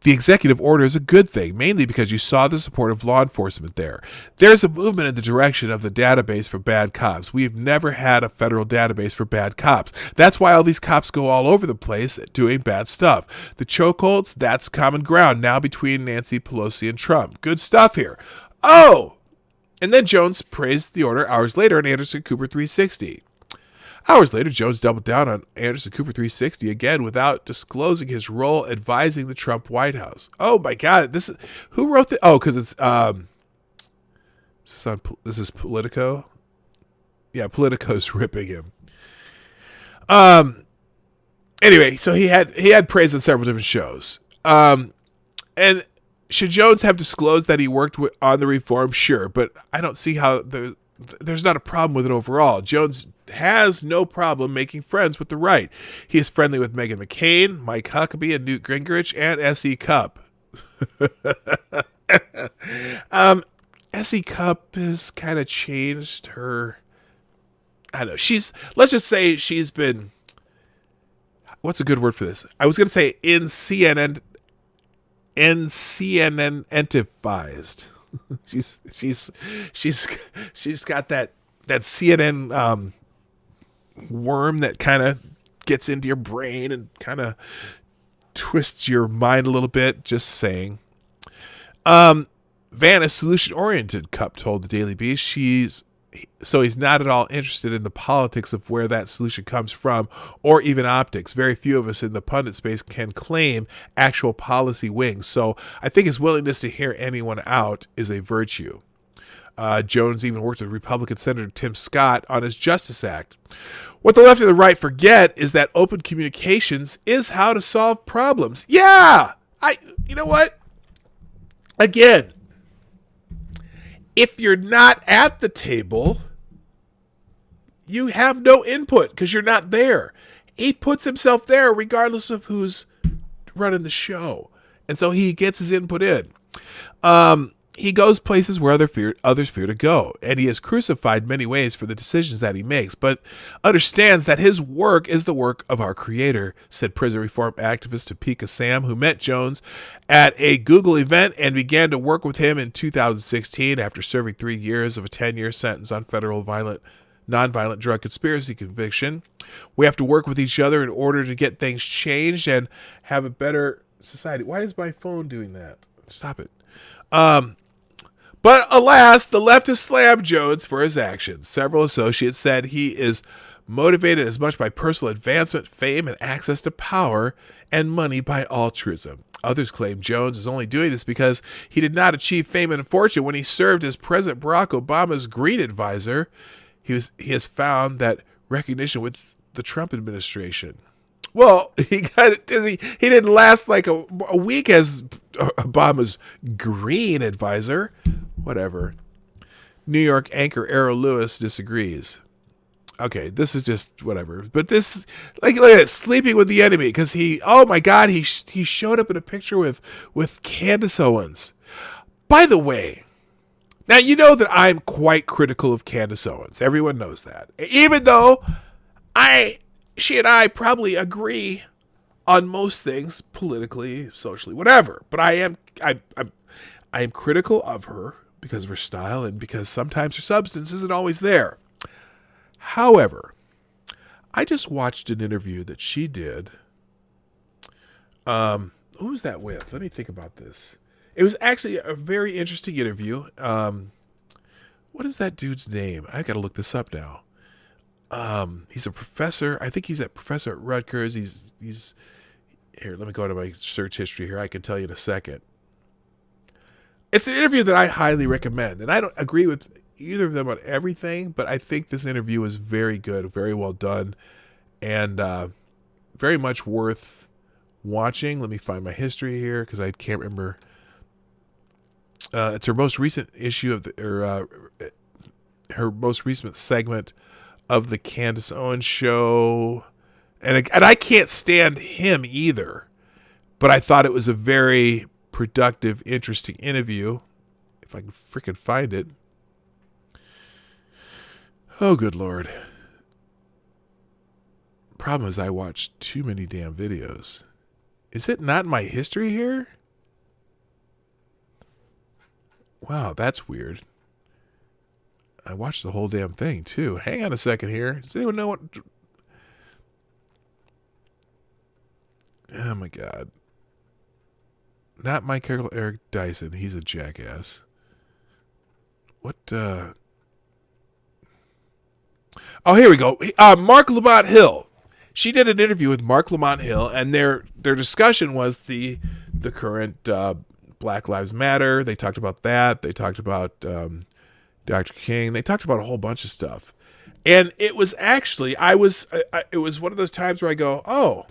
"The executive order is a good thing, mainly because you saw the support of law enforcement there. There's a movement in the direction of the database for bad cops. We've never had a federal database for bad cops. That's why all these cops go all over the place doing bad stuff. The chokeholds, that's common ground now between Nancy Pelosi and Trump. Good stuff here." Oh! And then Jones praised the order hours later on Anderson Cooper 360. Hours later, Jones doubled down on Anderson Cooper 360 again without disclosing his role advising the Trump White House. Oh my God! Who wrote the? Oh, because it's this is Politico. Yeah, Politico's ripping him. Anyway, so he had praise on several different shows. And should Jones have disclosed that he worked on the reform? Sure, but I don't see how there's not a problem with it overall. Jones has no problem making friends with the right. He is friendly with Meghan McCain, Mike Huckabee, and Newt Gingrich, and S.E. Cupp. S.E. Cupp has kind of changed her. I don't know. Let's just say she's been. What's a good word for this? I was going to say in CNN entifized. she's got that CNN worm that kind of gets into your brain and kind of twists your mind a little bit. Just saying. Van is solution oriented, Cupp told the Daily Beast. He's not at all interested in the politics of where that solution comes from, or even optics. Very few of us in the pundit space can claim actual policy wings. So I think his willingness to hear anyone out is a virtue. Jones even worked with Republican Senator Tim Scott on his Justice Act. What the left and the right forget is that open communications is how to solve problems. Yeah! You know what? Again, if you're not at the table, you have no input because you're not there. He puts himself there regardless of who's running the show. And so he gets his input in. He goes places where others fear to go, and he is crucified many ways for the decisions that he makes, but understands that his work is the work of our Creator, said prison reform activist Topeka Sam, who met Jones at a Google event and began to work with him in 2016 after serving 3 years of a 10-year sentence on federal nonviolent drug conspiracy conviction. We have to work with each other in order to get things changed and have a better society. Why is my phone doing that? Stop it. But alas, the leftist slammed Jones for his actions. Several associates said he is motivated as much by personal advancement, fame, and access to power, and money by altruism. Others claim Jones is only doing this because he did not achieve fame and fortune when he served as President Barack Obama's green advisor. He has found that recognition with the Trump administration. Well, he didn't last like a week as Obama's green advisor. Whatever. New York anchor Errol Lewis disagrees. Okay, this is just whatever. But this, like look at it, sleeping with the enemy, because oh my God, he showed up in a picture with Candace Owens. By the way, now you know that I'm quite critical of Candace Owens. Everyone knows that. Even though she and I probably agree on most things politically, socially, whatever. But I am critical of her because of her style and because sometimes her substance isn't always there. However, I just watched an interview that she did. Who was that with? Let me think about this. It was actually a very interesting interview. What is that dude's name? I've got to look this up now. He's a professor. I think he's a professor at Rutgers. He's here. Let me go to my search history here. I can tell you in a second. It's an interview that I highly recommend, and I don't agree with either of them on everything, but I think this interview was very good, very well done, and very much worth watching. Let me find my history here because I can't remember. It's her most recent issue of her most recent segment of the Candace Owens show, and I can't stand him either, but I thought it was a very productive, interesting interview. If I can freaking find it. Oh, good Lord. Problem is I watched too many damn videos. Is it not in my history here? Wow, that's weird. I watched the whole damn thing, too. Hang on a second here. Does anyone know what... Oh, my God. Not Michael Eric Dyson. He's a jackass. What, Oh, here we go. Mark Lamont Hill. She did an interview with Mark Lamont Hill, and their discussion was the current Black Lives Matter. They talked about that. They talked about Dr. King. They talked about a whole bunch of stuff. And it was actually, it was one of those times where I go, oh,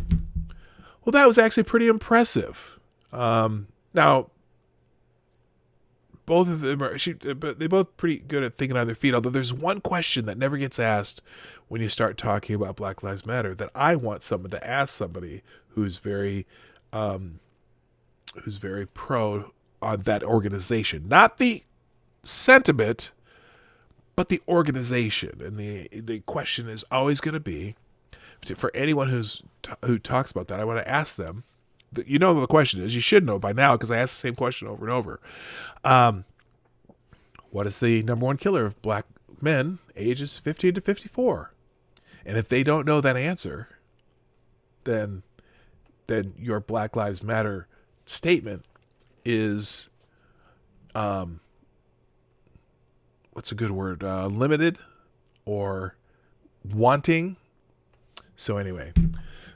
well, that was actually pretty impressive. Now, both of them but they both pretty good at thinking on their feet. Although there's one question that never gets asked when you start talking about Black Lives Matter that I want someone to ask somebody who's very pro on that organization, not the sentiment, but the organization. And the question is always going to be, for anyone who talks about that, I want to ask them. You know what the question is. You should know by now because I ask the same question over and over. What is the number one killer of black men ages 15 to 54? And if they don't know that answer, then your Black Lives Matter statement is, what's a good word? Limited or wanting. So anyway.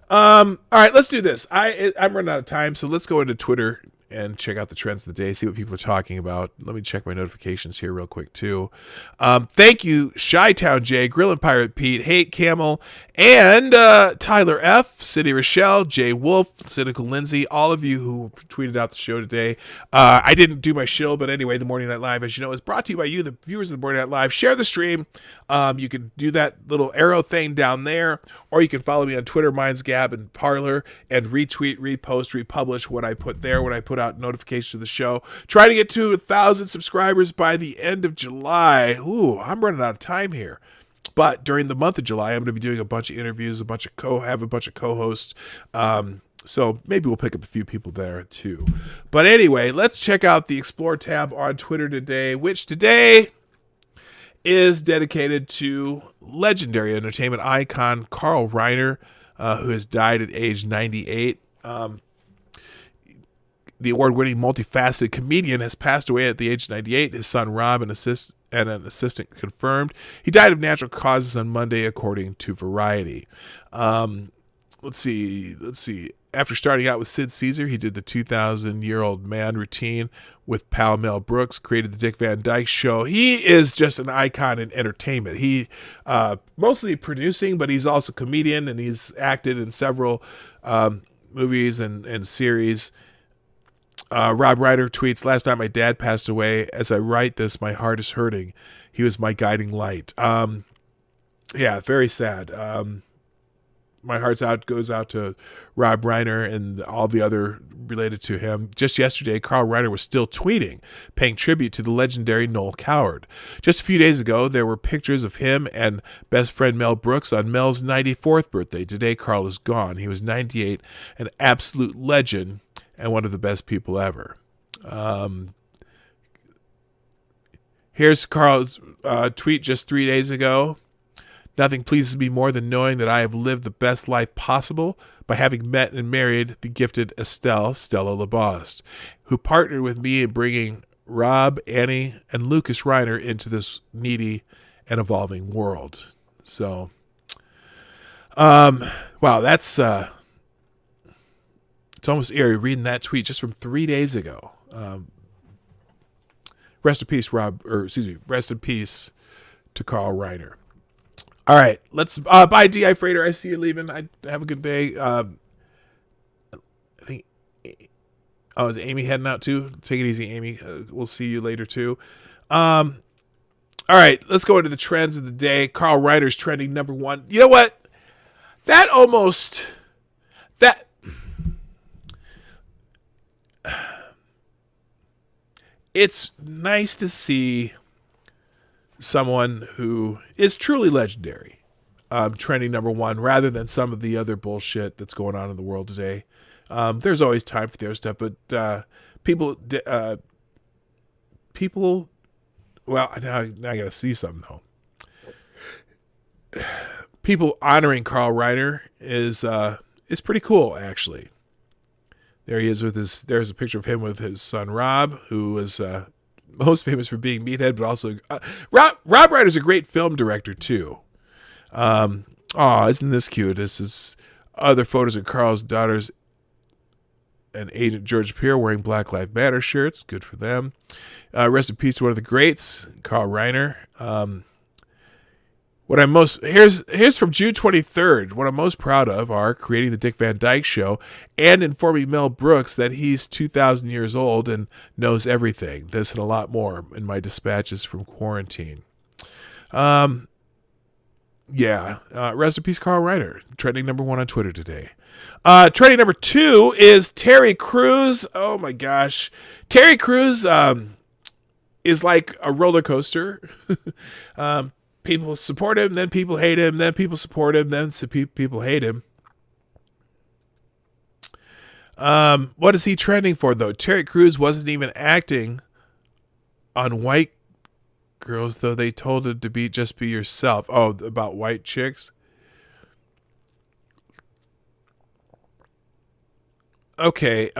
All right, let's do this. I'm running out of time, so let's go into Twitter and check out the trends of the day, see what people are talking about. Let me check my notifications here real quick, too. Thank you, Chi-Town Jay, Grillin' Pirate Pete, Hate Camel, and Tyler F., City Rochelle, Jay Wolf, Cynical Lindsay, all of you who tweeted out the show today. I didn't do my shill, but anyway, the Morning Night Live, as you know, is brought to you by you, the viewers of the Morning Night Live. Share the stream. You can do that little arrow thing down there, or you can follow me on Twitter, Minds Gab, and Parler, and retweet, repost, republish what I put there when I put out notifications of the show. Try to get to 1,000 subscribers by the end of July. Ooh, I'm running out of time here. But during the month of July, I'm going to be doing a bunch of interviews, have a bunch of co-hosts. So maybe we'll pick up a few people there too. But anyway, let's check out the Explore tab on Twitter today, which today is dedicated to legendary entertainment icon Carl Reiner, who has died at age 98. the award-winning multifaceted comedian has passed away at the age of 98. His son Rob and an assistant confirmed. He died of natural causes on Monday, according to Variety. Let's see. After starting out with Sid Caesar, he did the 2,000-year-old man routine with pal Mel Brooks, created the Dick Van Dyke Show. He is just an icon in entertainment. He mostly producing, but he's also a comedian, and he's acted in several movies and series. Rob Reiner tweets, "Last night my dad passed away. As I write this, my heart is hurting. He was my guiding light." Yeah, very sad. My heart's goes out to Rob Reiner and all the other related to him. Just yesterday, Carl Reiner was still tweeting, paying tribute to the legendary Noel Coward. Just a few days ago, there were pictures of him and best friend Mel Brooks on Mel's 94th birthday. Today, Carl is gone. He was 98, an absolute legend and one of the best people ever. Here's Carl's tweet just 3 days ago. "Nothing pleases me more than knowing that I have lived the best life possible by having met and married the gifted Stella LaBost, who partnered with me in bringing Rob, Annie, and Lucas Reiner into this needy and evolving world." So, wow, that's it's almost eerie reading that tweet just from 3 days ago. Rest in peace, rest in peace to Carl Reiner. All right, let's bye, D.I. Freighter. I see you leaving. Have a good day. I think. Oh, is Amy heading out too? Take it easy, Amy. We'll see you later too. All right, let's go into the trends of the day. Carl Reiner's trending number one. You know what? It's nice to see someone who is truly legendary trending number one rather than some of the other bullshit that's going on in the world today. There's always time for the other stuff, but people well, now I gotta see something though. People honoring Carl Reiner is pretty cool, actually. There he is there's a picture of him with his son Rob, who was most famous for being Meathead, but also Rob Reiner's a great film director too. Isn't this cute? This is other photos of Carl's daughters and agent George Pierre wearing Black Lives Matter shirts. Good for them. Rest in peace to one of the greats, Carl Reiner. Here's from June 23rd. What I'm most proud of are creating the Dick Van Dyke Show and informing Mel Brooks that he's 2,000 years old and knows everything. This and a lot more in my dispatches from quarantine. Rest in peace, Carl Reiner. Trending number one on Twitter today. Trending number two is Terry Crews. Oh my gosh. Terry Crews is like a roller coaster. People support him, then people hate him, then people support him, then people hate him. What is he trending for, though? Terry Crews wasn't even acting on white girls, though they told him to just be yourself. Oh, about white chicks? Okay,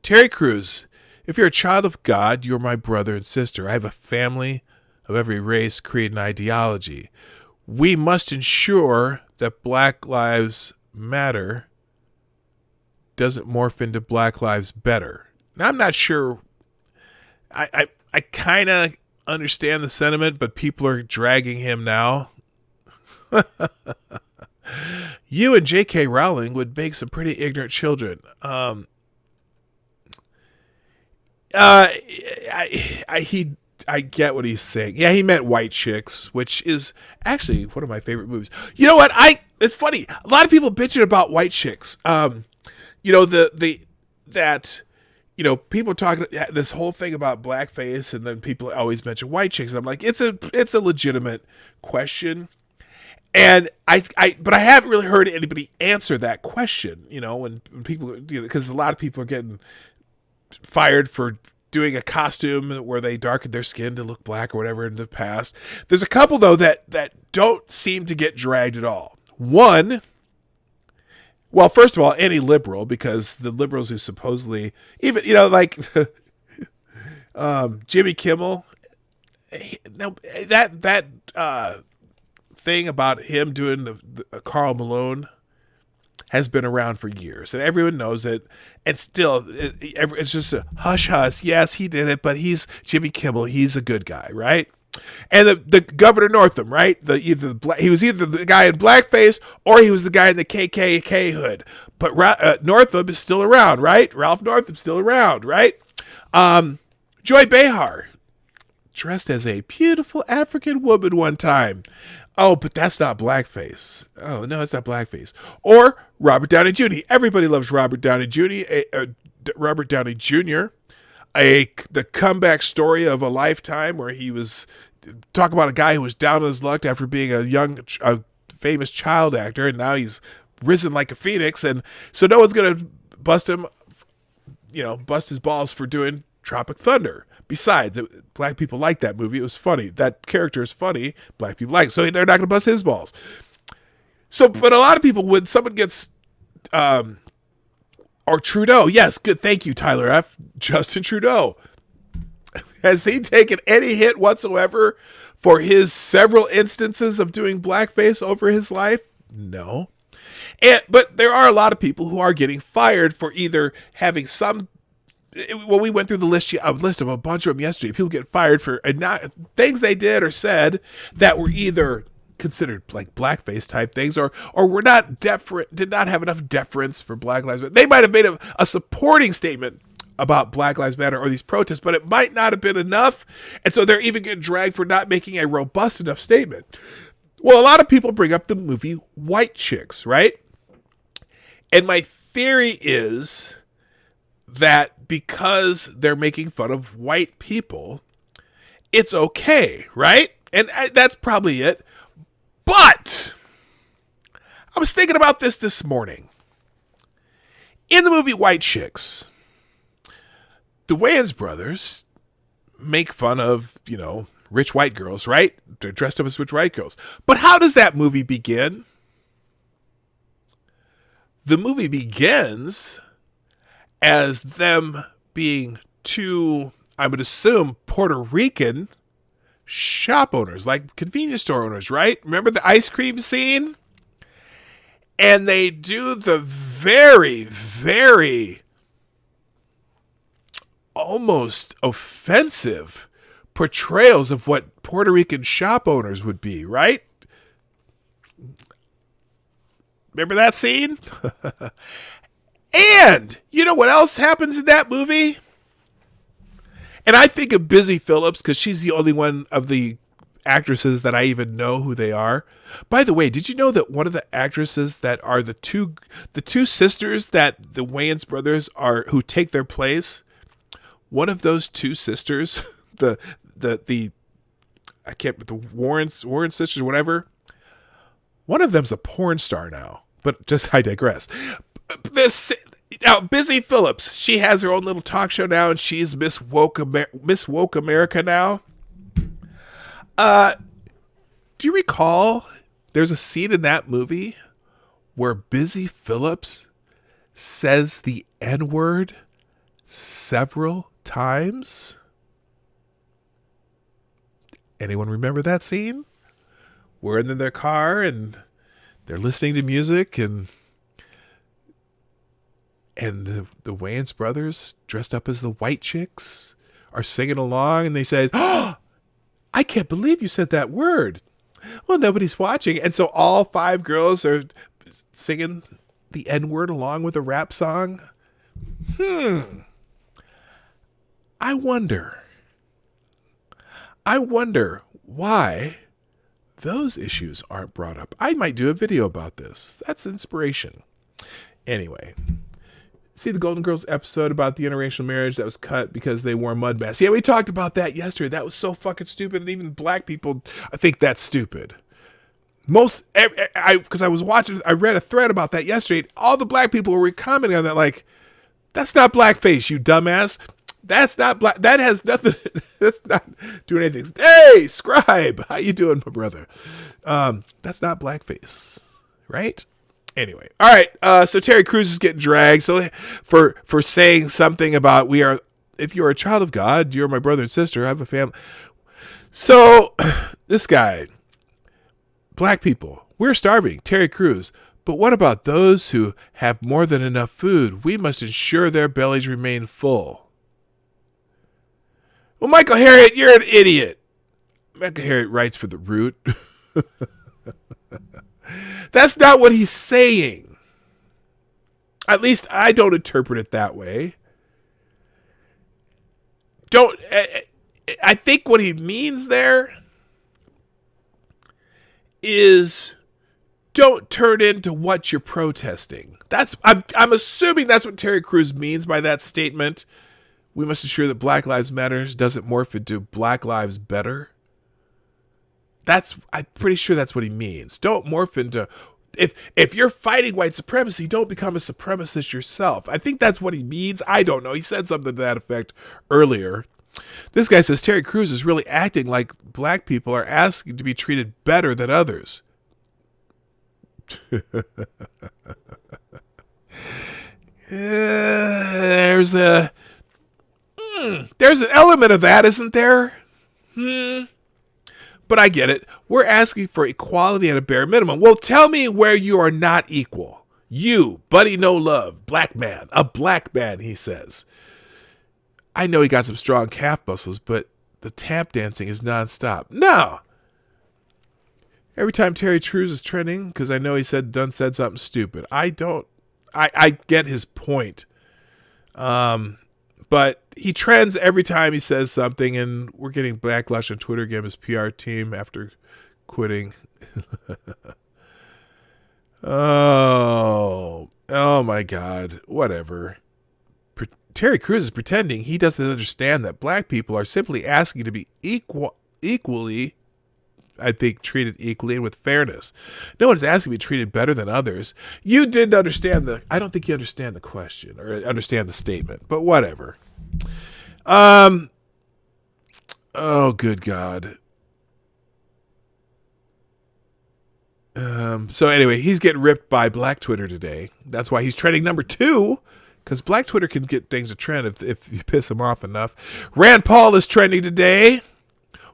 Terry Crews, if you're a child of God, you're my brother and sister. I have a family of every race, creed, and ideology. We must ensure that Black Lives Matter doesn't morph into Black Lives Better. Now, I'm not sure. I kind of understand the sentiment, but people are dragging him now. You and J.K. Rowling would make some pretty ignorant children. I get what he's saying. Yeah, he meant White Chicks, which is actually one of my favorite movies. You know what? It's funny. A lot of people bitching about White Chicks. People talking this whole thing about blackface, and then people always mention White Chicks. And I'm like, it's a legitimate question. And but I haven't really heard anybody answer that question, when people, because a lot of people are getting fired for doing a costume where they darkened their skin to look black or whatever in the past. There's a couple, though, that don't seem to get dragged at all. One, Well, first of all, any liberal, because the liberals who supposedly, even, like Jimmy Kimmel, no, that thing about him doing the Karl Malone has been around for years, and everyone knows it. And still, it's just a hush hush. Yes, he did it, but he's Jimmy Kimmel. He's a good guy, right? And the Governor Northam, right? He was either the guy in blackface or he was the guy in the KKK hood. But Northam is still around, right? Ralph Northam's still around, right? Joy Behar, dressed as a beautiful African woman one time. Oh, but that's not blackface. Oh, no, it's not blackface. Or Robert Downey Jr. Everybody loves Robert Downey Jr. Robert Downey Jr., the comeback story of a lifetime, where he was, talk about a guy who was down on his luck after being a famous child actor, and now he's risen like a phoenix. And so no one's going to bust his balls for doing Tropic Thunder. Besides, black people like that movie. It was funny. That character is funny. Black people like it. So they're not going to bust his balls. So, but a lot of people, when someone gets, or Trudeau. Yes, good. Thank you, Tyler F. Justin Trudeau. Has he taken any hit whatsoever for his several instances of doing blackface over his life? No. But there are a lot of people who are getting fired for either having some. Well, we went through the list of a bunch of them yesterday. People get fired for things they did or said that were either considered like blackface type things, or were not did not have enough deference for Black Lives Matter. They might have made a supporting statement about Black Lives Matter or these protests, but it might not have been enough, and so they're even getting dragged for not making a robust enough statement. Well, a lot of people bring up the movie White Chicks, right? And my theory is that because they're making fun of white people, it's okay, right? And that's probably it. But I was thinking about this morning. In the movie White Chicks, the Wayans brothers make fun of, rich white girls, right? They're dressed up as rich white girls. But how does that movie begin? The movie begins as them being two, I would assume, Puerto Rican shop owners, like convenience store owners, right? Remember the ice cream scene? And they do the very, very almost offensive portrayals of what Puerto Rican shop owners would be, right? Remember that scene? And you know what else happens in that movie? And I think of Busy Phillips because she's the only one of the actresses that I even know who they are. By the way, did you know that one of the actresses that are the two sisters that the Wayans brothers are, who take their place, one of those two sisters, the Warren sisters, whatever, one of them's a porn star now. But just, I digress. Now, Busy Phillips, she has her own little talk show now, and she's Miss Woke America now. Do you recall there's a scene in that movie where Busy Phillips says the N-word several times? Anyone remember that scene? We're in their car and they're listening to music, and the Wayans brothers, dressed up as the White Chicks, are singing along, and they say, "Oh, I can't believe you said that word." Well, nobody's watching. And so all five girls are singing the N-word along with a rap song. I wonder why those issues aren't brought up. I might do a video about this. That's inspiration. Anyway, see the Golden Girls episode about the interracial marriage that was cut because they wore mud masks. Yeah, we talked about that yesterday. That was so fucking stupid, and even black people think that's stupid. Because I was watching, I read a thread about that yesterday. All the black people were commenting on that, like, that's not blackface, you dumbass. That's not black. That has nothing. That's not doing anything. Hey, Scribe, how you doing, my brother? That's not blackface, right? Anyway, all right. So Terry Crews is getting dragged. So for saying something about if you're a child of God, you're my brother and sister. I have a family. So this guy, black people, we're starving. Terry Crews. But what about those who have more than enough food? We must ensure their bellies remain full. Well, Michael Harriot, you're an idiot. Michael Harriot writes for The Root. That's not what he's saying. At least I don't interpret it that way. I think what he means there is don't turn into what you're protesting. I'm assuming that's what Terry Crews means by that statement. We must ensure that Black Lives Matter doesn't morph into Black Lives Better. I'm pretty sure that's what he means. Don't morph into, if you're fighting white supremacy, don't become a supremacist yourself. I think that's what he means. I don't know. He said something to that effect earlier. This guy says Terry Crews is really acting like black people are asking to be treated better than others. There's an element of that, isn't there? But I get it. We're asking for equality at a bare minimum. Well, tell me where you are not equal. You, Buddy No Love, black man, a black man, he says. I know he got some strong calf muscles, but the tap dancing is nonstop. No. Every time Terry Crews is trending, because I know he said something stupid. I get his point. But he trends every time he says something, and we're getting backlash on Twitter against his PR team after quitting. Oh my God. Whatever. Terry Crews is pretending he doesn't understand that black people are simply asking to be equally, I think, treated equally and with fairness. No one's asking to be treated better than others. You didn't understand I don't think you understand the question or understand the statement, but whatever. Oh, good God. So anyway, he's getting ripped by Black Twitter today. That's why he's trending number 2, because Black Twitter can get things to trend if you piss him off enough. Rand Paul is trending today.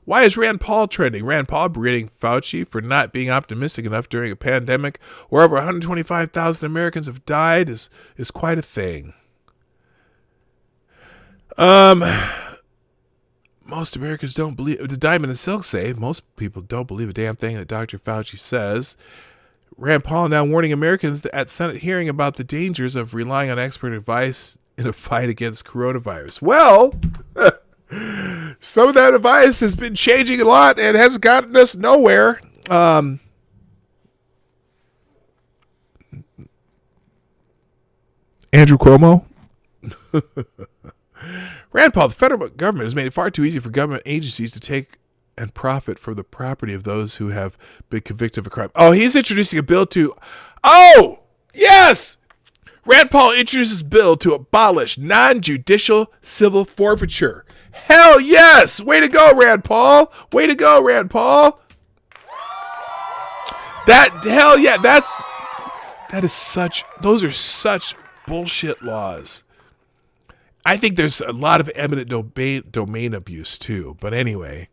Why is Rand Paul trending? Rand Paul berating Fauci for not being optimistic enough during a pandemic where over 125,000 Americans have died is quite a thing. Most Americans don't believe, the Diamond and Silk say, most people don't believe a damn thing that Dr. Fauci says. Rand Paul now warning Americans at Senate hearing about the dangers of relying on expert advice in a fight against coronavirus. Well, some of that advice has been changing a lot and has gotten us nowhere. Andrew Cuomo. Rand Paul, the federal government has made it far too easy for government agencies to take and profit from the property of those who have been convicted of a crime. Oh, he's introducing a bill to... Oh, yes! Rand Paul introduces a bill to abolish non-judicial civil forfeiture. Hell yes! Way to go, Rand Paul! Way to go, Rand Paul! Hell yeah, those are such bullshit laws. I think there's a lot of eminent domain abuse too. But anyway,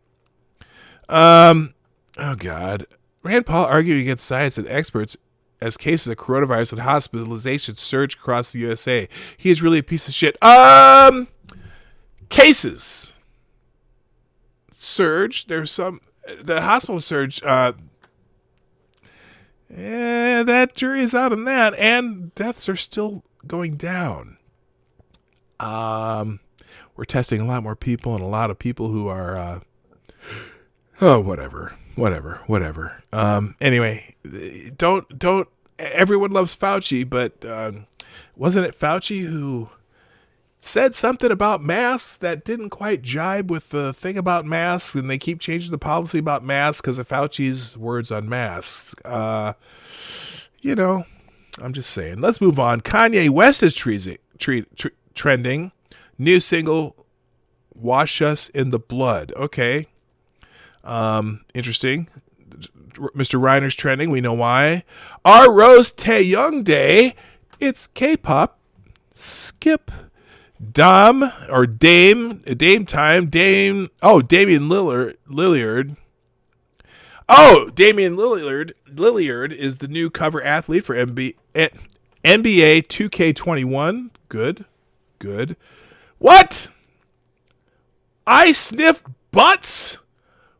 oh God, Rand Paul arguing against science and experts as cases of coronavirus and hospitalization surge across the USA. He is really a piece of shit. Cases surge. There's the hospital surge. That jury is out on that, and deaths are still going down. We're testing a lot more people, and a lot of people who are, whatever. Anyway, don't, everyone loves Fauci, but, wasn't it Fauci who said something about masks that didn't quite jibe with the thing about masks, and they keep changing the policy about masks because of Fauci's words on masks? I'm just saying. Let's move on. Kanye West is trending. New single, Wash Us in the Blood. Okay. Interesting. Mr. Reiner's trending. We know why. Our Rose Taeyong Day. It's K-pop. Skip. Dame time. Damian Lillard. Oh, Damian Lillard is the new cover athlete for NBA 2K21. Good. What? I sniff butts?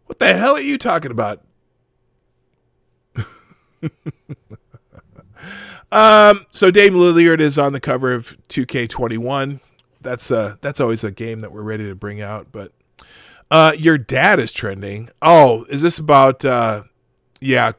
What the hell are you talking about? So Dame Lillard is on the cover of 2K21. That's always a game that we're ready to bring out. But your dad is trending. Oh, is this about? Yeah.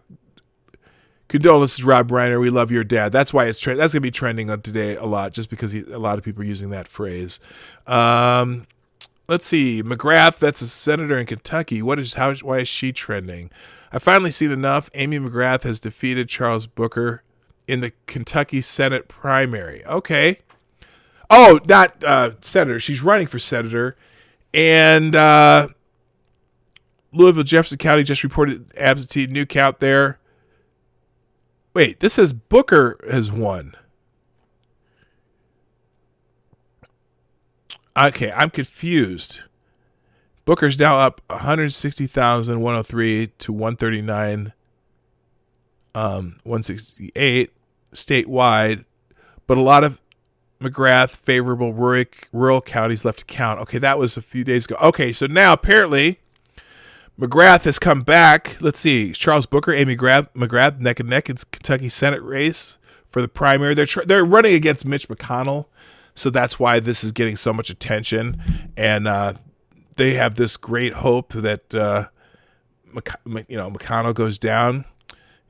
Condolences, Rob Reiner. We love your dad. That's why it's that's gonna be trending on today a lot, just because a lot of people are using that phrase. Let's see. McGrath, that's a senator in Kentucky. Why is she trending? I finally seen enough. Amy McGrath has defeated Charles Booker in the Kentucky Senate primary. Okay. Oh, not senator. She's running for senator. And Louisville, Jefferson County just reported absentee new count there. Wait, this says Booker has won. Okay, I'm confused. Booker's now up 160,103 to 139, 168 statewide, but a lot of McGrath favorable rural counties left to count. Okay, that was a few days ago. Okay, so now apparently McGrath has come back. Let's see. Charles Booker, Amy McGrath neck and neck in Kentucky Senate race for the primary. They're running against Mitch McConnell. So that's why this is getting so much attention. And they have this great hope that McConnell goes down.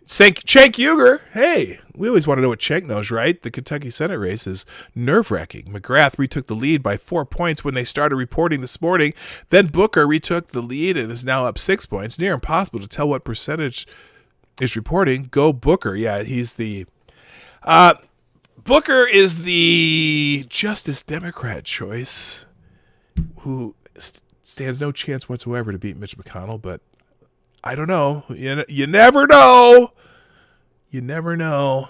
Cenk Uygur, hey, we always want to know what Cenk knows, right? The Kentucky Senate race is nerve-wracking. McGrath retook the lead by 4 points when they started reporting this morning. Then Booker retook the lead and is now up 6 points. Near impossible to tell what percentage is reporting. Go Booker. Yeah, he's the... Booker is the Justice Democrat choice who stands no chance whatsoever to beat Mitch McConnell, but I don't know. You never know. You never know.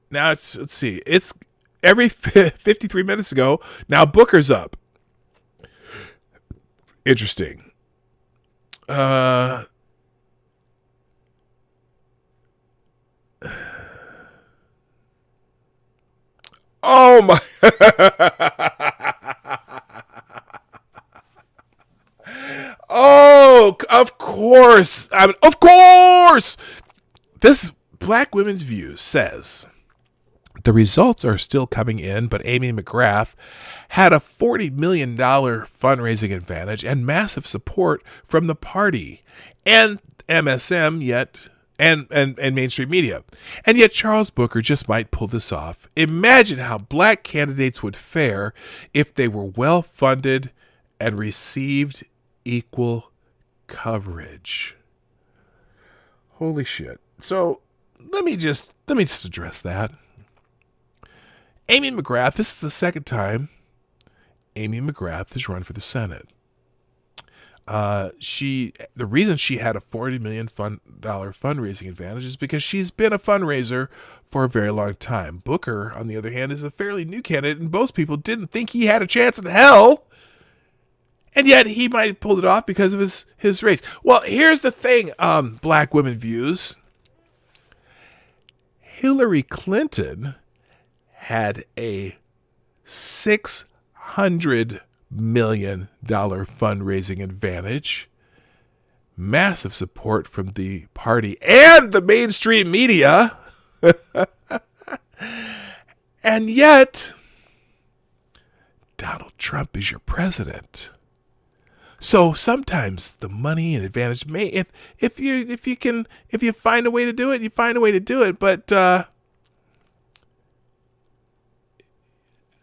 Now let's see. It's every 53 minutes ago. Now Booker's up. Interesting. Oh my. Oh, of course. Of course. This Black Women's Views says the results are still coming in, but Amy McGrath had a $40 million fundraising advantage and massive support from the party and MSM and mainstream media. And yet Charles Booker just might pull this off. Imagine how black candidates would fare if they were well funded and received equal coverage. Holy shit. So let me just address that. Amy McGrath, this is the second time Amy McGrath has run for the Senate. The reason she had a $40 million fundraising advantage is because she's been a fundraiser for a very long time. Booker, on the other hand, is a fairly new candidate, and most people didn't think he had a chance in hell. And yet he might have pulled it off because of his race. Well, here's the thing, Black Women Views. Hillary Clinton had a $600 million fundraising advantage, massive support from the party and the mainstream media, and yet Donald Trump is your president. So sometimes the money and advantage may, if you find a way to do it, you find a way to do it. But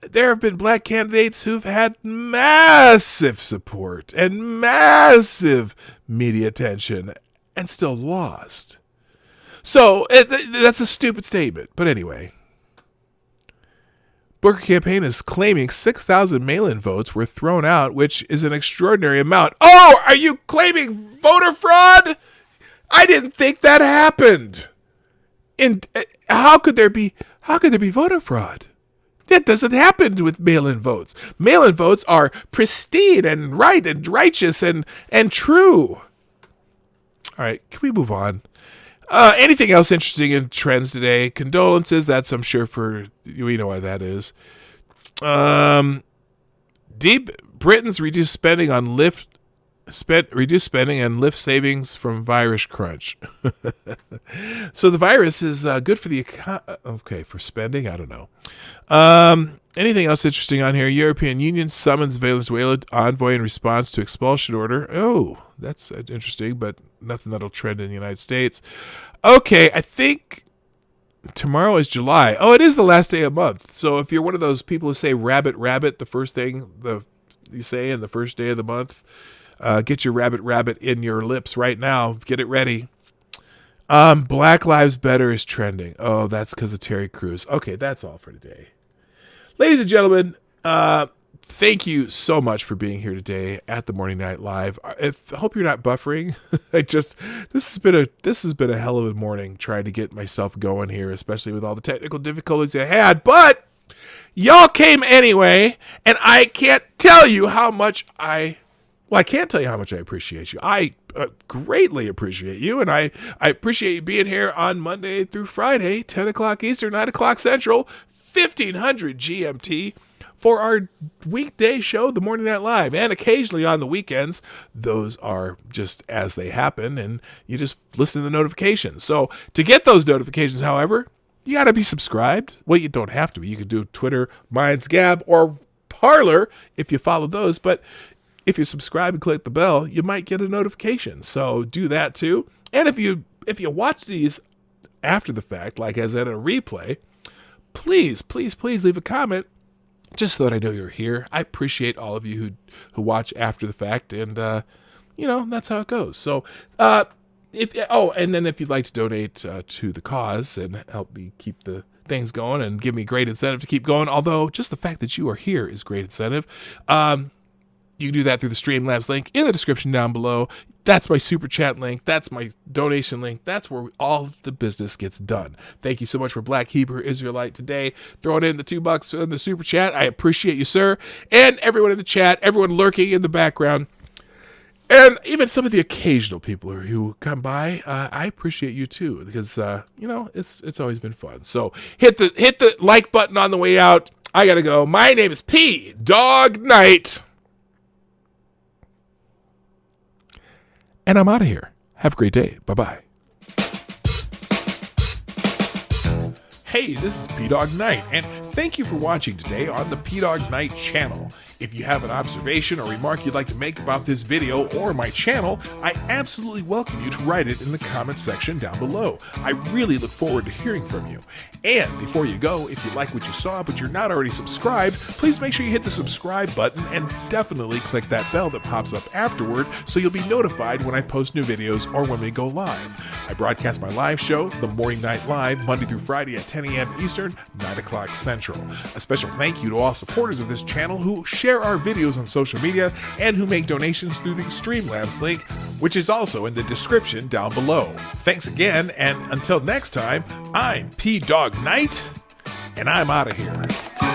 there have been black candidates who've had massive support and massive media attention and still lost. So that's a stupid statement. But anyway, Booker campaign is claiming 6,000 mail-in votes were thrown out, which is an extraordinary amount. Oh, are you claiming voter fraud? I didn't think that happened. And how could there be voter fraud? That doesn't happen with mail-in votes. Mail-in votes are pristine and right and righteous and true. All right, can we move on? Anything else interesting in trends today? Condolences. That's, I'm sure, for we know why that is. Britain's reduced spending on reduced spending and lift savings from virus crunch. So the virus is good for the for spending. I don't know. Anything else interesting on here? European Union summons Venezuela envoy in response to expulsion order. Oh, that's interesting, but nothing that'll trend in the United States. Okay, I think tomorrow is July. Oh, it is the last day of the month. So if you're one of those people who say rabbit, rabbit, the first thing you say in the first day of the month, get your rabbit in your lips right now. Get it ready. Black Lives Better is trending. Oh, that's because of Terry Crews. Okay, that's all for today. Ladies and gentlemen, thank you so much for being here today at the Morning Night Live. I hope you're not buffering. This has been a hell of a morning trying to get myself going here, especially with all the technical difficulties I had. But y'all came anyway, and I can't tell you how much I can't tell you how much I appreciate you. I greatly appreciate you, and I appreciate you being here on Monday through Friday, 10 o'clock Eastern, 9 o'clock Central, 1500 GMT, for our weekday show, The Morning Night Live. And occasionally on the weekends, those are just as they happen, and you just listen to the notifications. So to get those notifications, however, you got to be subscribed. Well, you don't have to be. You can do Twitter, Minds, Gab, or Parler if you follow those, but if you subscribe and click the bell, you might get a notification. So do that too. And if you watch these after the fact, like as in a replay, please leave a comment just so that I know you're here. I appreciate all of you who watch after the fact, and that's how it goes. So and then if you'd like to donate to the cause and help me keep the things going and give me great incentive to keep going, although just the fact that you are here is great incentive. You can do that through the Streamlabs link in the description down below. That's my super chat link. That's my donation link. That's where all the business gets done. Thank you so much for Black Hebrew Israelite today. Throwing in the $2 in the super chat. I appreciate you, sir. And everyone in the chat, everyone lurking in the background, and even some of the occasional people who come by. I appreciate you too, because it's always been fun. So hit the like button on the way out. I gotta go. My name is PDawg Knight. And I'm out of here. Have a great day. Bye-bye. Hey, this is PDawg Knight, and thank you for watching today on the PDawg Knight channel. If you have an observation or remark you'd like to make about this video or my channel, I absolutely welcome you to write it in the comments section down below. I really look forward to hearing from you. And before you go, if you like what you saw but you're not already subscribed, please make sure you hit the subscribe button and definitely click that bell that pops up afterward so you'll be notified when I post new videos or when we go live. I broadcast my live show, The Morning Night Live, Monday through Friday at 10 a.m. Eastern, 9 o'clock Central. A special thank you to all supporters of this channel who share our videos on social media and who make donations through the Streamlabs link, which is also in the description down below. Thanks again, and until next time, I'm PDawg Knight, and I'm out of here.